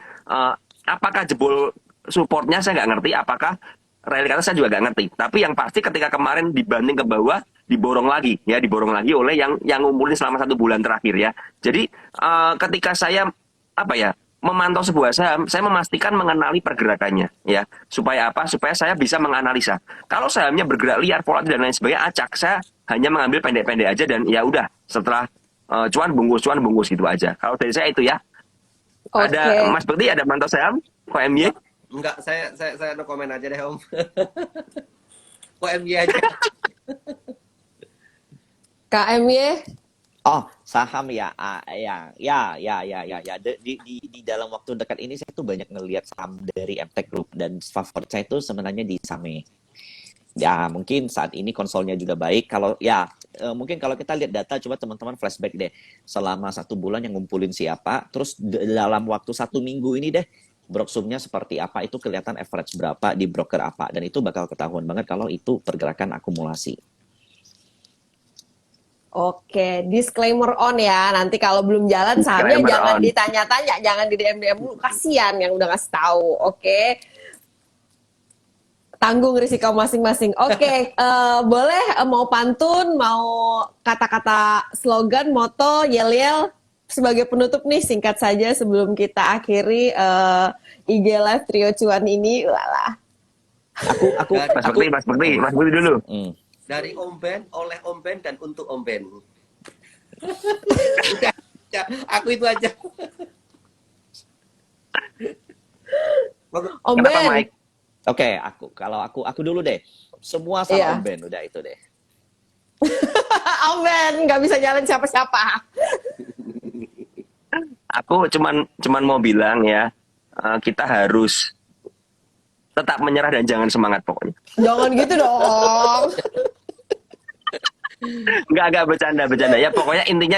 apakah jebol supportnya saya nggak ngerti, apakah rally saya juga nggak ngerti. Tapi yang pasti ketika kemarin dibanding ke bawah, diborong lagi oleh yang ngumpulin selama 1 bulan terakhir ya. Jadi ketika saya memantau sebuah saham, saya memastikan mengenali pergerakannya ya. Supaya apa? Supaya saya bisa menganalisa. Kalau sahamnya bergerak liar, volatil dan lain sebagainya, acak. Saya hanya mengambil pendek-pendek aja dan ya udah, setelah cuan bungkus gitu aja. Kalau dari saya itu ya. Okay. Ada Mas Bekti, ada mantau saham KMY? Enggak, saya no komen aja deh Om. Kok MY aja. KMY? Oh, saham ya, di dalam waktu dekat ini saya tuh banyak ngelihat saham dari MTech Group dan favorit saya itu sebenarnya di Same. Ya, mungkin saat ini konsolnya juga baik. Kalau ya, mungkin kalau kita lihat data, coba teman-teman flashback deh. Selama 1 bulan yang ngumpulin siapa, terus dalam waktu 1 minggu ini deh, Broksumnya seperti apa, itu kelihatan average berapa di broker apa, dan itu bakal ketahuan banget kalau itu pergerakan akumulasi. Oke, disclaimer on ya. Nanti kalau belum jalan sahamnya jangan ditanya-tanya, jangan di DM-DM dulu. Kasian yang udah ngasih tahu. Oke. tanggung risiko masing-masing. Oke, boleh mau pantun, mau kata-kata slogan, moto, yel-yel sebagai penutup nih singkat saja sebelum kita akhiri IG Live Trio Cuan ini. Walah. Aku Mas Bekti dulu. Dari Om Ben, oleh Om Ben, dan untuk Om Ben. Udah, ya, aku itu aja. Om Kenapa, Ben. Mike? Oke, kalau aku dulu deh. Semua sama Iya. Om Ben, udah itu deh. Om Ben nggak bisa jalan siapa-siapa. Aku cuman mau bilang ya, kita harus tetap menyerah dan jangan semangat pokoknya. Jangan gitu dong. Enggak bercanda ya. Pokoknya intinya